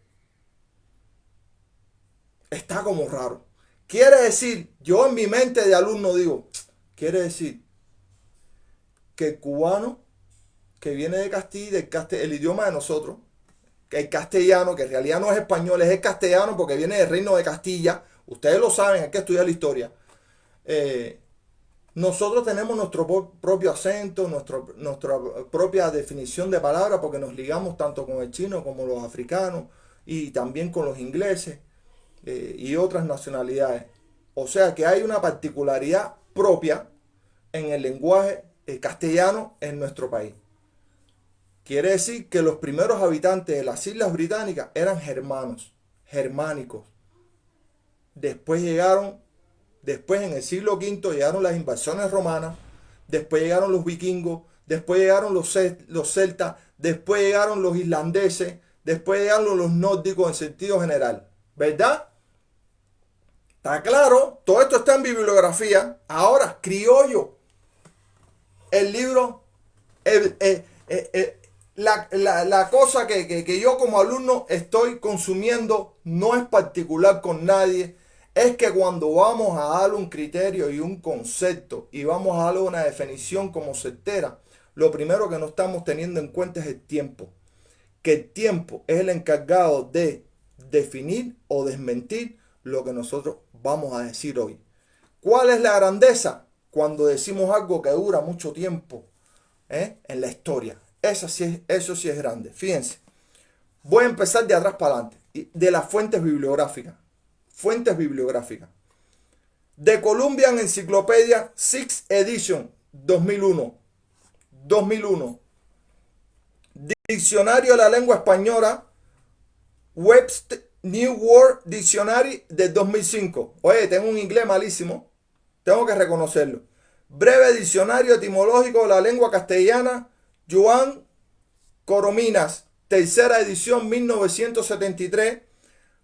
está como raro. Quiere decir, yo en mi mente de alumno digo, quiere decir que el cubano que viene de Castilla, el idioma de nosotros, que el castellano, que en realidad no es español, es el castellano porque viene del reino de Castilla, ustedes lo saben, hay que estudiar la historia. Nosotros tenemos nuestro propio acento, nuestra propia definición de palabra porque nos ligamos tanto con el chino como los africanos y también con los ingleses y otras nacionalidades. O sea que hay una particularidad propia en el lenguaje castellano en nuestro país. Quiere decir que los primeros habitantes de las Islas Británicas eran germanos, germánicos. Después en el siglo V llegaron las invasiones romanas, después llegaron los vikingos, después llegaron los celtas, después llegaron los irlandeses, después llegaron los nórdicos en sentido general. ¿Verdad? ¿Está claro? Todo esto está en bibliografía. Ahora, criollo. El libro, la cosa que yo como alumno estoy consumiendo no es particular con nadie. Es que cuando vamos a darle un criterio y un concepto y vamos a darle una definición como certera, lo primero que no estamos teniendo en cuenta es el tiempo. Que el tiempo es el encargado de definir o desmentir lo que nosotros vamos a decir hoy. ¿Cuál es la grandeza? Cuando decimos algo que dura mucho tiempo en la historia. Eso sí es grande. Fíjense. Voy a empezar de atrás para adelante. De las fuentes bibliográficas. Fuentes bibliográficas. The Columbian Encyclopedia 6th Edition 2001. Diccionario de la lengua española. Webster New World Dictionary de 2005. Oye, tengo un inglés malísimo. Tengo que reconocerlo. Breve Diccionario Etimológico de la Lengua Castellana. Joan Corominas. Tercera edición 1973.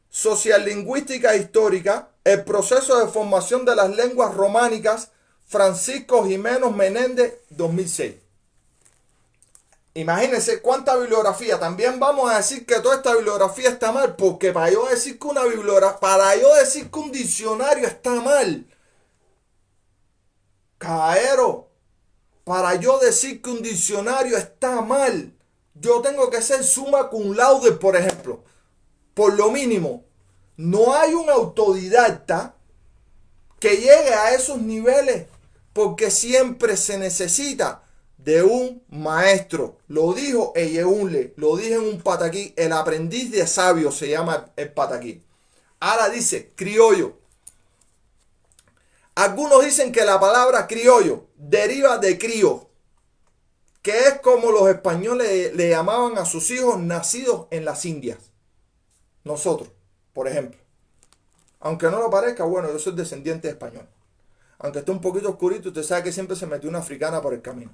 Sociolingüística Histórica. El proceso de formación de las lenguas románicas. Francisco Jiménez Menéndez 2006. Imagínense cuánta bibliografía. También vamos a decir que toda esta bibliografía está mal. Porque para yo decir que un diccionario está mal, caballero, para yo decir que un diccionario está mal, yo tengo que ser summa cum laude, por ejemplo. Por lo mínimo, no hay un autodidacta que llegue a esos niveles porque siempre se necesita de un maestro. Lo dijo Eyeunle, lo dije en un pataquí, el aprendiz de sabio se llama el pataquí. Ahora dice criollo. Algunos dicen que la palabra criollo deriva de crío, que es como los españoles le llamaban a sus hijos nacidos en las Indias. Nosotros, por ejemplo. Aunque no lo parezca, bueno, yo soy descendiente de español. Aunque esté un poquito oscurito, usted sabe que siempre se metió una africana por el camino.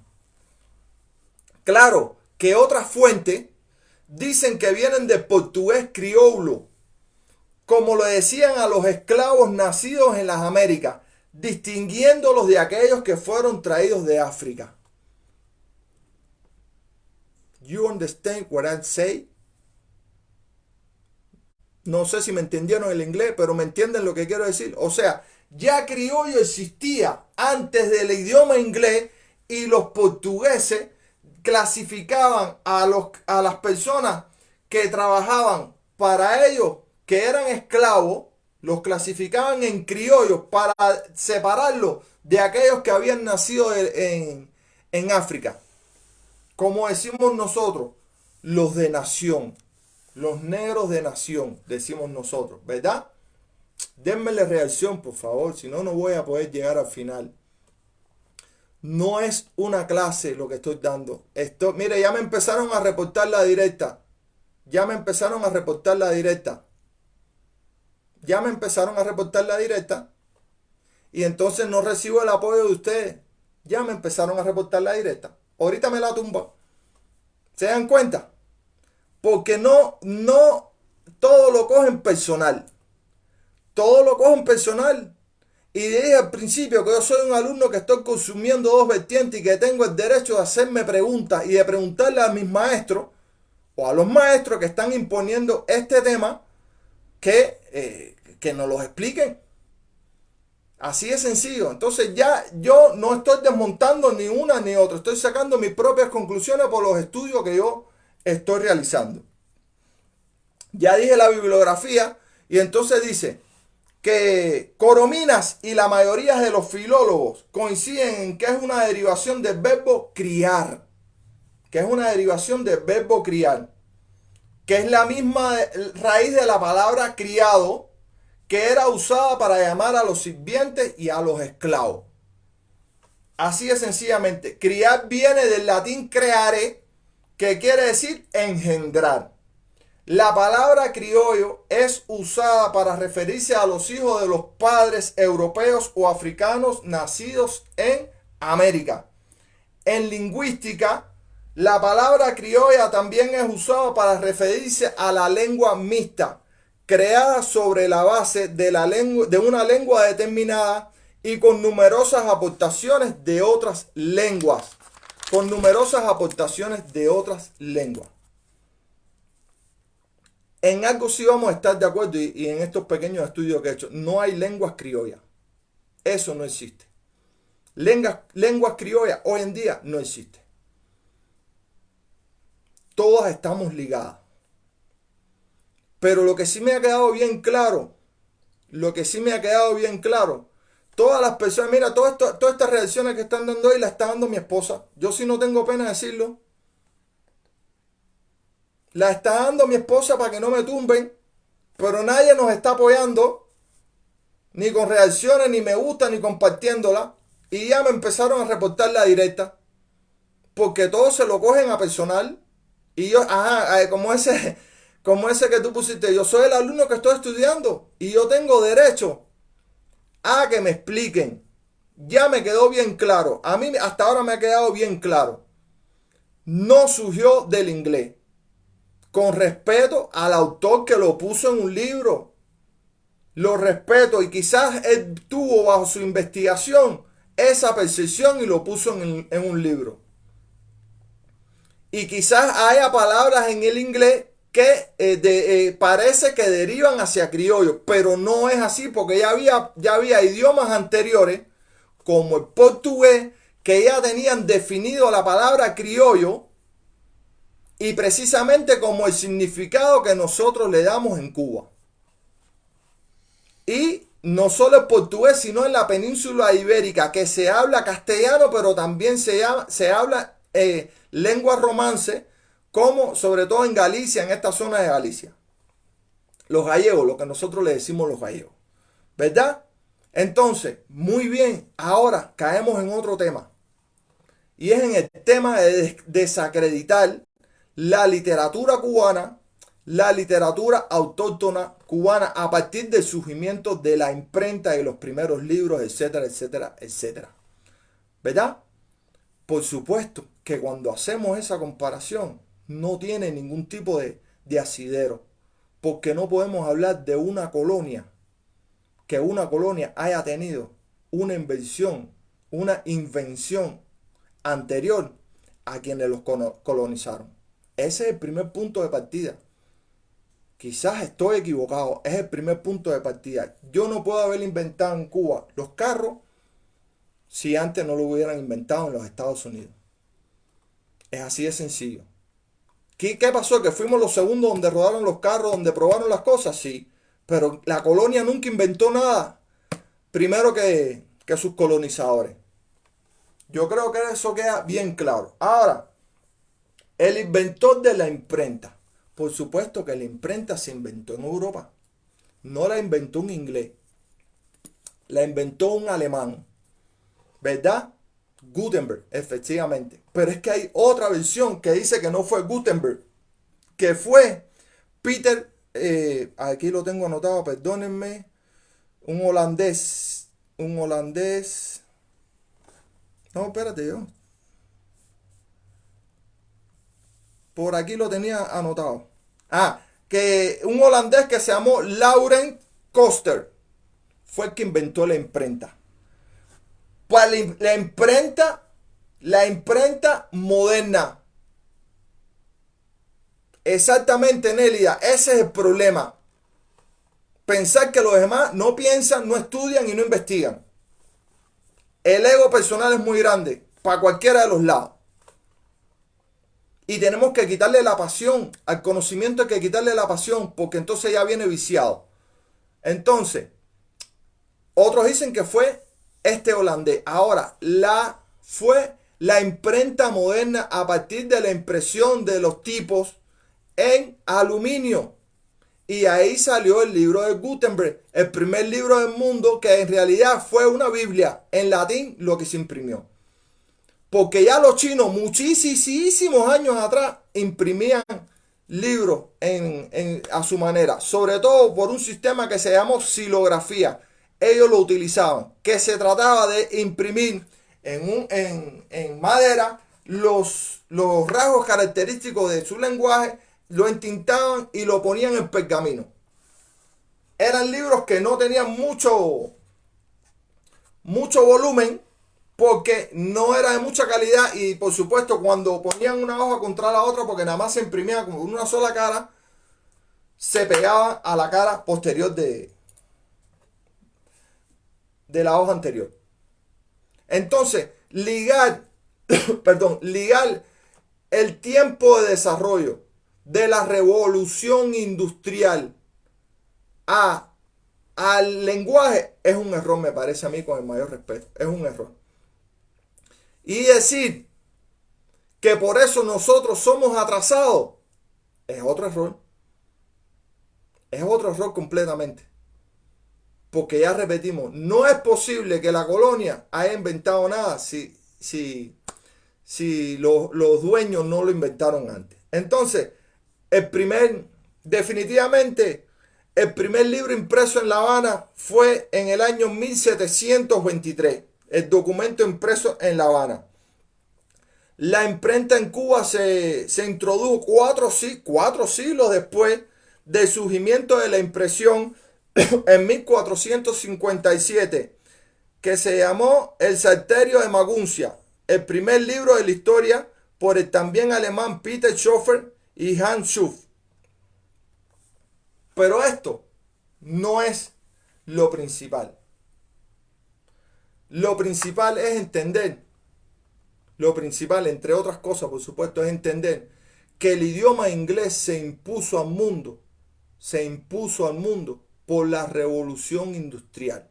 Claro que otras fuentes dicen que vienen del portugués crioulo, como lo decían a los esclavos nacidos en las Américas, distinguiéndolos de aquellos que fueron traídos de África. You understand what I say? No sé si me entendieron el inglés, pero me entienden lo que quiero decir. O sea, ya criollo existía antes del idioma inglés y los portugueses clasificaban a las personas que trabajaban para ellos, que eran esclavos, los clasificaban en criollos para separarlos de aquellos que habían nacido en África. Como decimos nosotros, los de nación, los negros de nación, decimos nosotros, ¿verdad? Denmele reacción, por favor, si no, no voy a poder llegar al final. No es una clase lo que estoy dando. Mire, ya me empezaron a reportar la directa. Ya me empezaron a reportar la directa. Y entonces no recibo el apoyo de ustedes. Ya me empezaron a reportar la directa. Ahorita me la tumba. ¿Se dan cuenta? Porque no todo lo cogen personal. Todo lo cogen personal. Y dije al principio que yo soy un alumno que estoy consumiendo dos vertientes y que tengo el derecho de hacerme preguntas y de preguntarle a mis maestros o a los maestros que están imponiendo este tema que nos los expliquen. Así de sencillo. Entonces ya yo no estoy desmontando ni una ni otra. Estoy sacando mis propias conclusiones por los estudios que yo estoy realizando. Ya dije la bibliografía y entonces dice que Corominas y la mayoría de los filólogos coinciden en que es una derivación del verbo criar. Que es una derivación del verbo criar. Que es la misma raíz de la palabra criado, que era usada para llamar a los sirvientes y a los esclavos. Así de sencillamente, criar viene del latín creare, que quiere decir engendrar. La palabra criollo es usada para referirse a los hijos de los padres europeos o africanos nacidos en América. En lingüística, la palabra criolla también es usada para referirse a la lengua mixta, creada sobre la base de una lengua determinada y con numerosas aportaciones de otras lenguas. Con numerosas aportaciones de otras lenguas. En algo sí vamos a estar de acuerdo y en estos pequeños estudios que he hecho, no hay lenguas criollas. Eso no existe. Lenguas criollas hoy en día no existe. Todas estamos ligadas. Pero lo que sí me ha quedado bien claro, todas las personas, mira, todas estas reacciones que están dando hoy las está dando mi esposa. Yo sí no tengo pena de decirlo. La está dando mi esposa para que no me tumben, pero nadie nos está apoyando, ni con reacciones, ni me gusta, ni compartiéndola. Y ya me empezaron a reportar la directa, porque todos se lo cogen a personal. Y yo, como ese que tú pusiste, yo soy el alumno que estoy estudiando y yo tengo derecho a que me expliquen. Ya me quedó bien claro. A mí hasta ahora me ha quedado bien claro. No surgió del inglés. Con respeto al autor que lo puso en un libro. Lo respeto y quizás él tuvo bajo su investigación esa percepción y lo puso en un libro. Y quizás haya palabras en el inglés que parece que derivan hacia criollo, pero no es así porque ya había idiomas anteriores como el portugués que ya tenían definido la palabra criollo y precisamente como el significado que nosotros le damos en Cuba. Y no solo el portugués, sino en la península ibérica, que se habla castellano, pero también se habla lengua romance, como sobre todo en Galicia, en esta zona de Galicia. Los gallegos, lo que nosotros le decimos los gallegos. ¿Verdad? Entonces, muy bien, ahora caemos en otro tema. Y es en el tema de desacreditar la literatura cubana, la literatura autóctona cubana a partir del surgimiento de la imprenta y los primeros libros, etcétera, etcétera, etcétera. ¿Verdad? Por supuesto que cuando hacemos esa comparación no tiene ningún tipo de asidero, porque no podemos hablar de una colonia, que una colonia haya tenido una invención anterior a quienes los colonizaron. Ese es el primer punto de partida. Quizás estoy equivocado, es el primer punto de partida. Yo no puedo haber inventado en Cuba los carros si antes no lo hubieran inventado en los Estados Unidos. Es así de sencillo. ¿Qué pasó? ¿Que fuimos los segundos donde rodaron los carros, donde probaron las cosas? Sí. Pero la colonia nunca inventó nada primero que sus colonizadores. Yo creo que eso queda bien claro. Ahora, el inventor de la imprenta. Por supuesto que la imprenta se inventó en Europa. No la inventó un inglés. La inventó un alemán. ¿Verdad? Gutenberg, efectivamente. Pero es que hay otra versión que dice que no fue Gutenberg. Que fue Peter, aquí lo tengo anotado, perdónenme. Un holandés. No, espérate yo. Por aquí lo tenía anotado. Que un holandés que se llamó Laurens Koster fue el que inventó la imprenta. Pues la imprenta moderna. Exactamente, Nélida, ese es el problema. Pensar que los demás no piensan, no estudian y no investigan. El ego personal es muy grande, para cualquiera de los lados. Y tenemos que quitarle la pasión, al conocimiento hay que quitarle la pasión, porque entonces ya viene viciado. Entonces, otros dicen que fue este holandés. Ahora, fue la imprenta moderna a partir de la impresión de los tipos en aluminio. Y ahí salió el libro de Gutenberg, el primer libro del mundo que en realidad fue una Biblia en latín lo que se imprimió. Porque ya los chinos muchísimos años atrás imprimían libros a su manera, sobre todo por un sistema que se llamó xilografía. Ellos lo utilizaban, que se trataba de imprimir en madera los rasgos característicos de su lenguaje, lo entintaban y lo ponían en pergamino. Eran libros que no tenían mucho volumen, porque no era de mucha calidad y por supuesto cuando ponían una hoja contra la otra, porque nada más se imprimía con una sola cara, se pegaba a la cara posterior de la hoja anterior. Entonces, ligar el tiempo de desarrollo de la revolución industrial al lenguaje es un error, me parece a mí, con el mayor respeto. Es un error. Y decir que por eso nosotros somos atrasados es otro error. Es otro error completamente. Porque ya repetimos, no es posible que la colonia haya inventado nada si los dueños no lo inventaron antes. Entonces, definitivamente, el primer libro impreso en La Habana fue en el año 1723. El documento impreso en La Habana. La imprenta en Cuba se introdujo cuatro siglos después del surgimiento de la impresión en 1457, que se llamó El Salterio de Maguncia, el primer libro de la historia por el también alemán Peter Schoeffer y Hans Schuff. Pero esto no es lo principal. Lo principal es entender, entre otras cosas, por supuesto, es entender que el idioma inglés se impuso al mundo por la revolución industrial.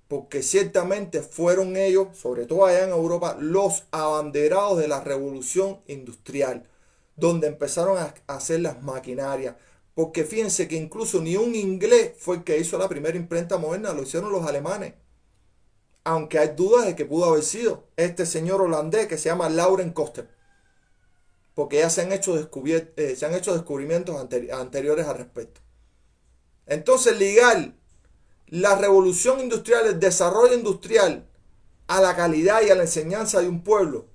Porque ciertamente fueron ellos, sobre todo allá en Europa, los abanderados de la revolución industrial, donde empezaron a hacer las maquinarias. Porque fíjense que incluso ni un inglés fue el que hizo la primera imprenta moderna, lo hicieron los alemanes. Aunque hay dudas de que pudo haber sido este señor holandés que se llama Laurens Koster. Porque ya se han hecho descubrimientos anteriores al respecto. Entonces, ligar la revolución industrial, el desarrollo industrial, a la calidad y a la enseñanza de un pueblo,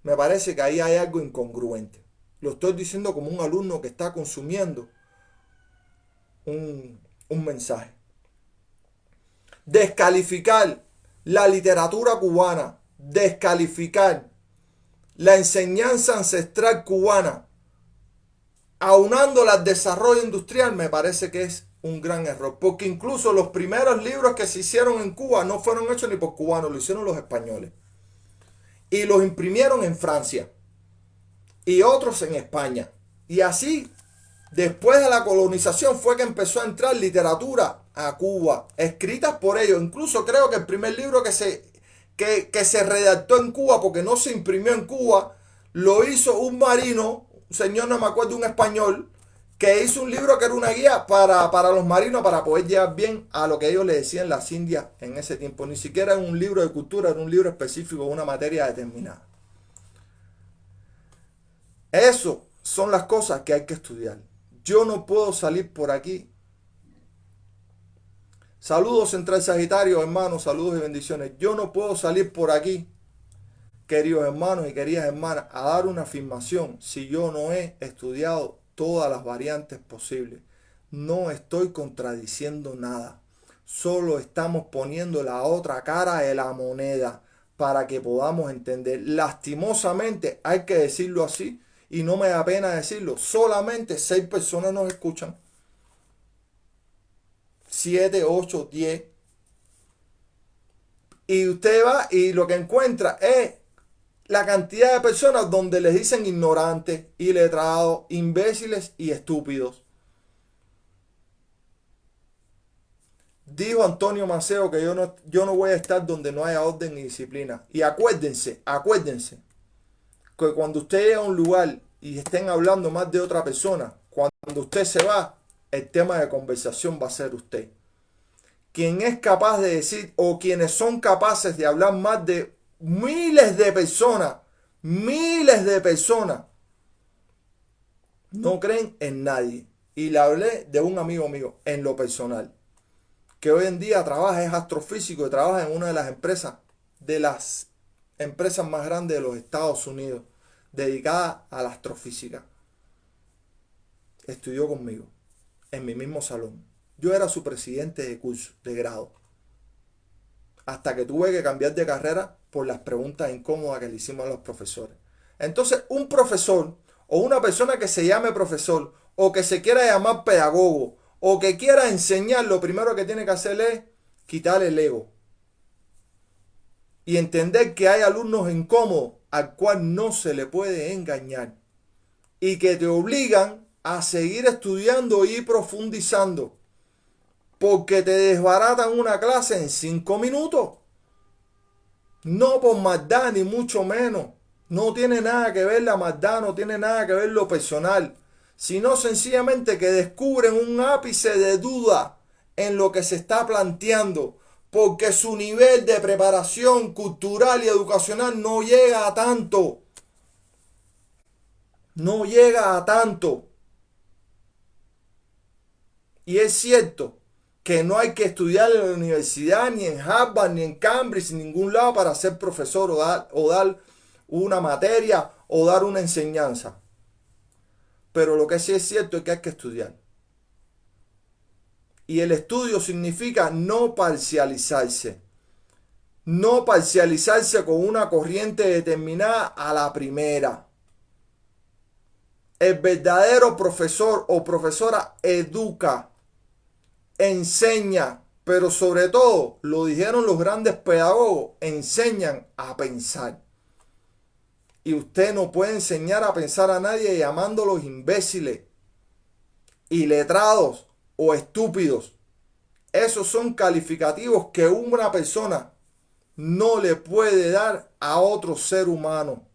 me parece que ahí hay algo incongruente. Lo estoy diciendo como un alumno que está consumiendo un mensaje. Descalificar la literatura cubana, descalificar la enseñanza ancestral cubana, aunándola al desarrollo industrial, me parece que es un gran error. Porque incluso los primeros libros que se hicieron en Cuba no fueron hechos ni por cubanos, lo hicieron los españoles. Y los imprimieron en Francia. Y otros en España. Y así, después de la colonización, fue que empezó a entrar literatura a Cuba, escritas por ellos. Incluso creo que el primer libro que se redactó en Cuba, porque no se imprimió en Cuba, lo hizo un marino, un señor, no me acuerdo, un español, que hizo un libro que era una guía para los marinos, para poder llevar bien a lo que ellos le decían las Indias en ese tiempo. Ni siquiera era un libro de cultura, era un libro específico de una materia determinada. Eso son las cosas que hay que estudiar. Yo no puedo salir por aquí. Saludos Central Sagitario, hermanos, saludos y bendiciones. Yo no puedo salir por aquí, queridos hermanos y queridas hermanas, a dar una afirmación si yo no he estudiado todas las variantes posibles. No estoy contradiciendo nada. Solo estamos poniendo la otra cara de la moneda para que podamos entender. Lastimosamente, hay que decirlo así, y no me da pena decirlo, solamente 6 personas nos escuchan. 7, 8, 10. Y usted va y lo que encuentra es la cantidad de personas donde les dicen ignorantes, iletrados, imbéciles y estúpidos. Dijo Antonio Maceo que yo no voy a estar donde no haya orden y disciplina. Y acuérdense, que cuando usted llega a un lugar y estén hablando más de otra persona, cuando usted se va, el tema de conversación va a ser usted. Quien es capaz de decir, o quienes son capaces de hablar más de miles de personas, no creen en nadie. Y le hablé de un amigo mío, en lo personal, que hoy en día trabaja, es astrofísico y trabaja en una de las empresas más grandes de los Estados Unidos, dedicada a la astrofísica. Estudió conmigo, en mi mismo salón. Yo era su presidente de curso, de grado. Hasta que tuve que cambiar de carrera por las preguntas incómodas que le hicimos a los profesores. Entonces, un profesor o una persona que se llame profesor o que se quiera llamar pedagogo o que quiera enseñar, lo primero que tiene que hacer es quitar el ego y entender que hay alumnos incómodos al cual no se le puede engañar y que te obligan a seguir estudiando y profundizando, porque te desbaratan una clase en 5 minutos. No por maldad, ni mucho menos. No tiene nada que ver la maldad, no tiene nada que ver lo personal, sino sencillamente que descubren un ápice de duda en lo que se está planteando, porque su nivel de preparación cultural y educacional no llega a tanto. No llega a tanto. Y es cierto que no hay que estudiar en la universidad, ni en Harvard, ni en Cambridge, en ningún lado para ser profesor o dar una materia o dar una enseñanza. Pero lo que sí es cierto es que hay que estudiar. Y el estudio significa no parcializarse. No parcializarse con una corriente determinada a la primera. El verdadero profesor o profesora educa, enseña, pero sobre todo, lo dijeron los grandes pedagogos, enseñan a pensar. Y usted no puede enseñar a pensar a nadie llamándolos imbéciles, iletrados o estúpidos. Esos son calificativos que una persona no le puede dar a otro ser humano.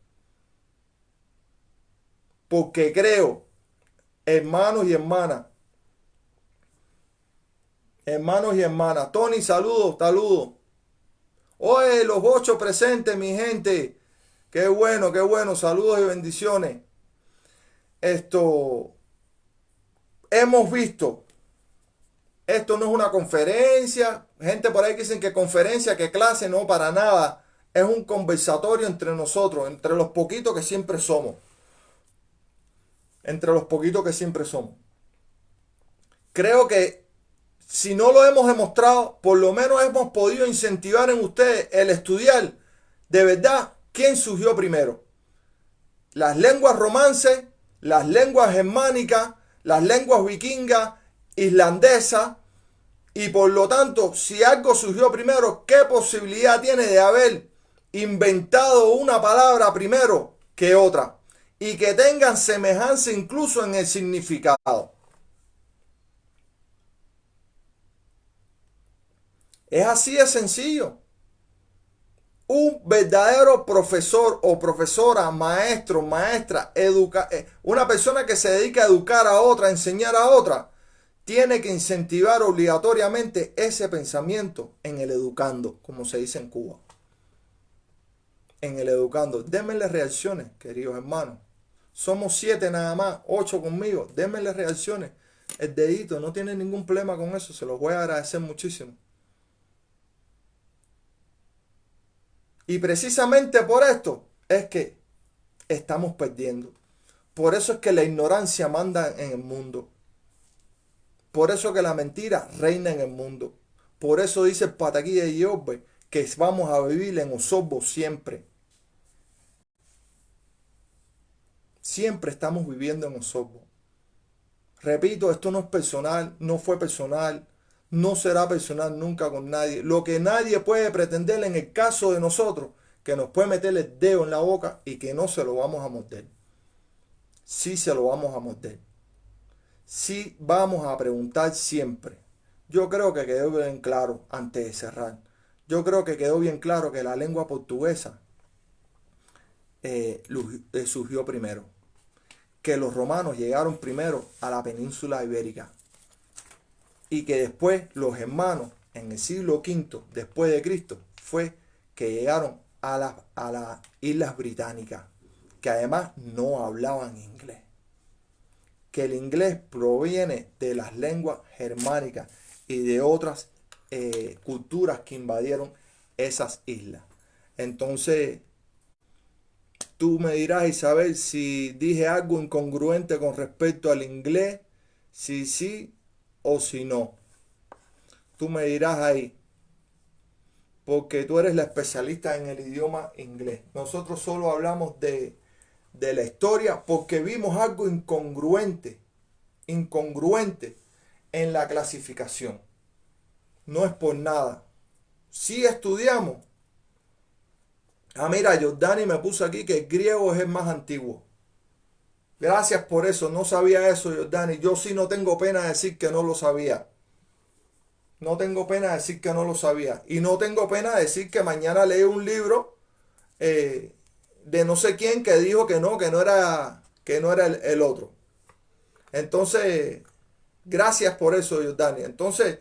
Porque creo, hermanos y hermanas, Tony, saludos, saludos. Oye, los 8 presentes, mi gente. Qué bueno, saludos y bendiciones. Hemos visto, esto no es una conferencia, gente por ahí que dicen que conferencia, que clase, no, para nada. Es un conversatorio entre nosotros, entre los poquitos que siempre somos. Creo que si no lo hemos demostrado, por lo menos hemos podido incentivar en ustedes el estudiar de verdad quién surgió primero. Las lenguas romances, las lenguas germánicas, las lenguas vikingas, islandesas, y por lo tanto, si algo surgió primero, ¿qué posibilidad tiene de haber inventado una palabra primero que otra? Y que tengan semejanza incluso en el significado. Es así de sencillo. Un verdadero profesor o profesora, maestro, maestra, una persona que se dedica a educar a otra, a enseñar a otra, tiene que incentivar obligatoriamente ese pensamiento en el educando, como se dice en Cuba. En el educando. Démenle reacciones, queridos hermanos. Somos 7 nada más, 8 conmigo. Démenle reacciones. El dedito, no tiene ningún problema con eso. Se los voy a agradecer muchísimo. Y precisamente por esto es que estamos perdiendo. Por eso es que la ignorancia manda en el mundo. Por eso que la mentira reina en el mundo. Por eso dice el pataquí de Giobbe que vamos a vivir en Osorbo siempre. Siempre estamos viviendo en Osorbo. Repito, esto no es personal, no fue personal, no será personal nunca con nadie. Lo que nadie puede pretender en el caso de nosotros, que nos puede meter el dedo en la boca y que no se lo vamos a morder. Sí se lo vamos a morder. Sí vamos a preguntar siempre. Yo creo que quedó bien claro antes de cerrar. Yo creo que quedó bien claro que la lengua portuguesa surgió primero. Que los romanos llegaron primero a la península ibérica. Y que después los germanos, en el siglo V después de Cristo, fue que llegaron a las Islas Británicas. Que además no hablaban inglés. Que el inglés proviene de las lenguas germánicas y de otras culturas que invadieron esas islas. Entonces, tú me dirás, Isabel, si dije algo incongruente con respecto al inglés, si sí o si no. Tú me dirás ahí, porque tú eres la especialista en el idioma inglés. Nosotros solo hablamos de la historia porque vimos algo incongruente en la clasificación. No es por nada. Si estudiamos. Ah, mira, Jordani me puso aquí que el griego es el más antiguo. Gracias por eso. No sabía eso, Jordani. Yo sí no tengo pena de decir que no lo sabía. No tengo pena de decir que no lo sabía. Y no tengo pena de decir que mañana leí un libro de no sé quién que dijo que no era el otro. Entonces, gracias por eso, Jordani. Entonces,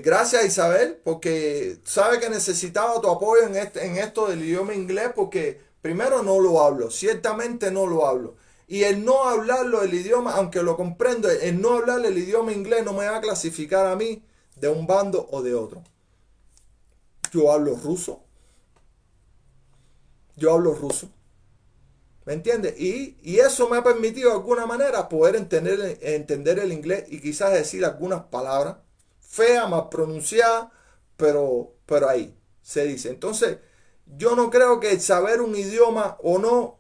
gracias Isabel, porque sabe que necesitaba tu apoyo en esto del idioma inglés, porque primero no lo hablo, ciertamente no lo hablo. Y el no hablarlo el idioma, aunque lo comprendo, el no hablar el idioma inglés no me va a clasificar a mí de un bando o de otro. Yo hablo ruso. Yo hablo ruso. ¿Me entiendes? Y eso me ha permitido de alguna manera poder entender el inglés y quizás decir algunas palabras feas, mal pronunciadas, pero ahí se dice. Entonces, yo no creo que saber un idioma o no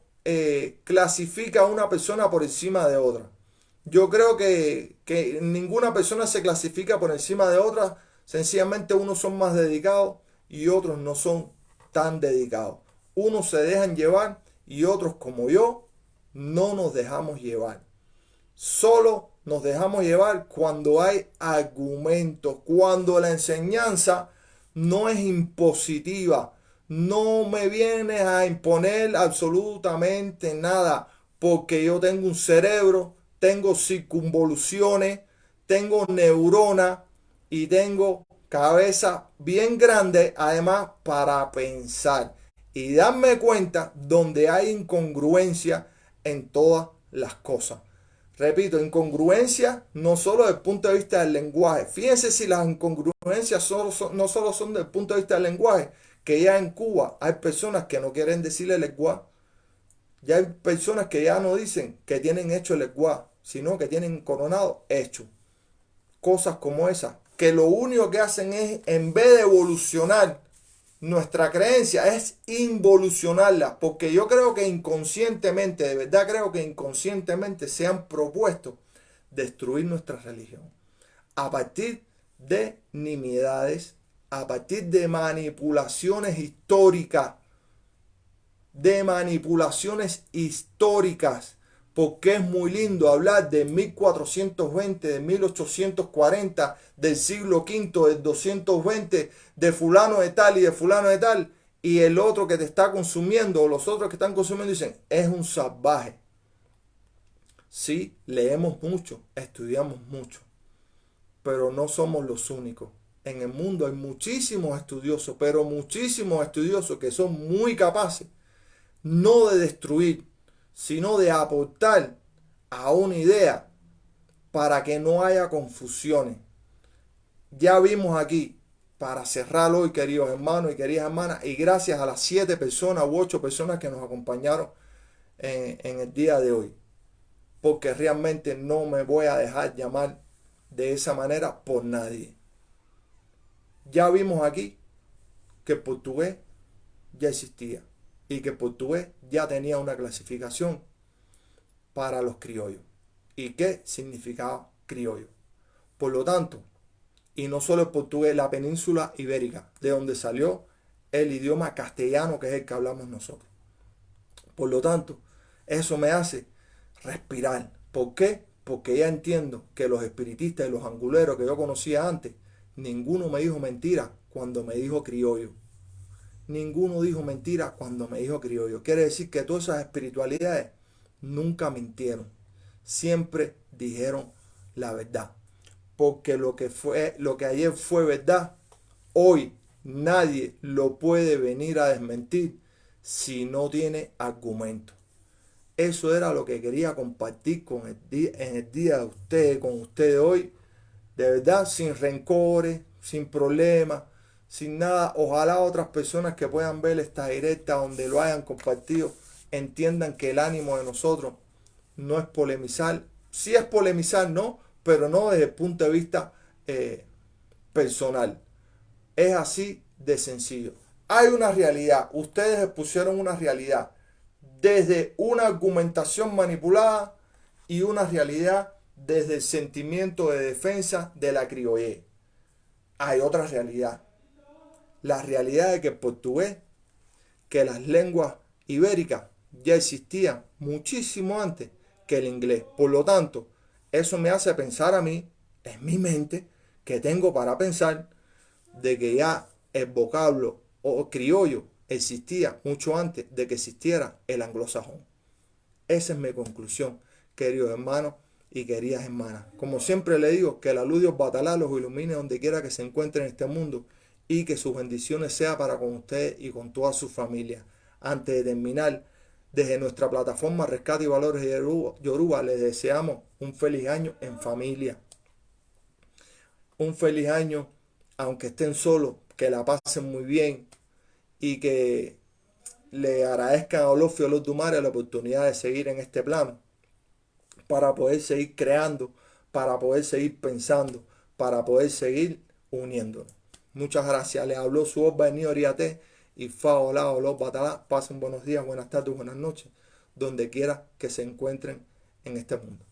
clasifica a una persona por encima de otra. Yo creo que ninguna persona se clasifica por encima de otra. Sencillamente unos son más dedicados y otros no son tan dedicados. Unos se dejan llevar y otros como yo no nos dejamos llevar. Solo nos dejamos llevar cuando hay argumentos, cuando la enseñanza no es impositiva. No me vienes a imponer absolutamente nada porque yo tengo un cerebro, tengo circunvoluciones, tengo neuronas y tengo cabeza bien grande además para pensar y darme cuenta donde hay incongruencia en todas las cosas. Repito, incongruencia no solo desde el punto de vista del lenguaje. Fíjense si las incongruencias no solo son desde el punto de vista del lenguaje, que ya en Cuba hay personas que no quieren decirle lenguaje. Ya hay personas que ya no dicen que tienen hecho el lenguaje, sino que tienen coronado hecho. Cosas como esas, que lo único que hacen es, en vez de evolucionar nuestra creencia, es involucionarla, porque yo creo que inconscientemente, de verdad creo que inconscientemente se han propuesto destruir nuestra religión a partir de nimiedades, a partir de manipulaciones históricas, porque es muy lindo hablar de 1420, de 1840, del siglo V, del 220, de fulano de tal y de fulano de tal, y el otro que te está consumiendo, o los otros que están consumiendo dicen, es un salvaje. Sí, leemos mucho, estudiamos mucho, pero no somos los únicos. En el mundo hay muchísimos estudiosos, pero muchísimos estudiosos que son muy capaces, no de destruir, sino de aportar a una idea para que no haya confusiones. Ya vimos aquí, para cerrar hoy, queridos hermanos y queridas hermanas, y gracias a las 7 personas u 8 personas que nos acompañaron en el día de hoy. porque realmente no me voy a dejar llamar de esa manera por nadie. Ya vimos aquí que el portugués ya existía y que el portugués ya tenía una clasificación para los criollos. ¿Y qué significaba criollo? Por lo tanto, y no solo el portugués, la península ibérica, de donde salió el idioma castellano, que es el que hablamos nosotros. Por lo tanto, eso me hace respirar. ¿Por qué? Porque ya entiendo que los espiritistas y los anguleros que yo conocía antes, ninguno me dijo mentira cuando me dijo criollo. Ninguno dijo mentira cuando me dijo criollo. Quiere decir que todas esas espiritualidades nunca mintieron. Siempre dijeron la verdad. Porque lo que ayer fue verdad, hoy nadie lo puede venir a desmentir si no tiene argumento. Eso era lo que quería compartir en el día de ustedes, con ustedes hoy. De verdad, sin rencores, sin problemas, sin nada. Ojalá otras personas que puedan ver esta directa donde lo hayan compartido entiendan que el ánimo de nosotros no es polemizar. Sí es polemizar, ¿no? Pero no desde el punto de vista personal. Es así de sencillo. Hay una realidad. Ustedes expusieron una realidad desde una argumentación manipulada y una realidad desde el sentimiento de defensa de la criollé. Hay otra realidad. La realidad de que el portugués, que las lenguas ibéricas ya existían muchísimo antes que el inglés. Por lo tanto, eso me hace pensar a mí, en mi mente, que tengo para pensar de que ya el vocablo o criollo existía mucho antes de que existiera el anglosajón. Esa es mi conclusión, queridos hermanos y queridas hermanas. Como siempre le digo, que la luz de Batalá los ilumine donde quiera que se encuentren en este mundo y que sus bendiciones sean para con ustedes y con toda su familia. Antes de terminar, desde nuestra plataforma Rescate y Valores de Yoruba, les deseamos un feliz año en familia. Un feliz año, aunque estén solos, que la pasen muy bien y que le agradezcan a Olofio y a los Dumares la oportunidad de seguir en este plano para poder seguir creando, para poder seguir pensando, para poder seguir uniéndonos. Muchas gracias. Les habló su Osba Eni Oriate y Faola Olo Batalá. Pasen buenos días, buenas tardes, buenas noches, donde quiera que se encuentren en este mundo.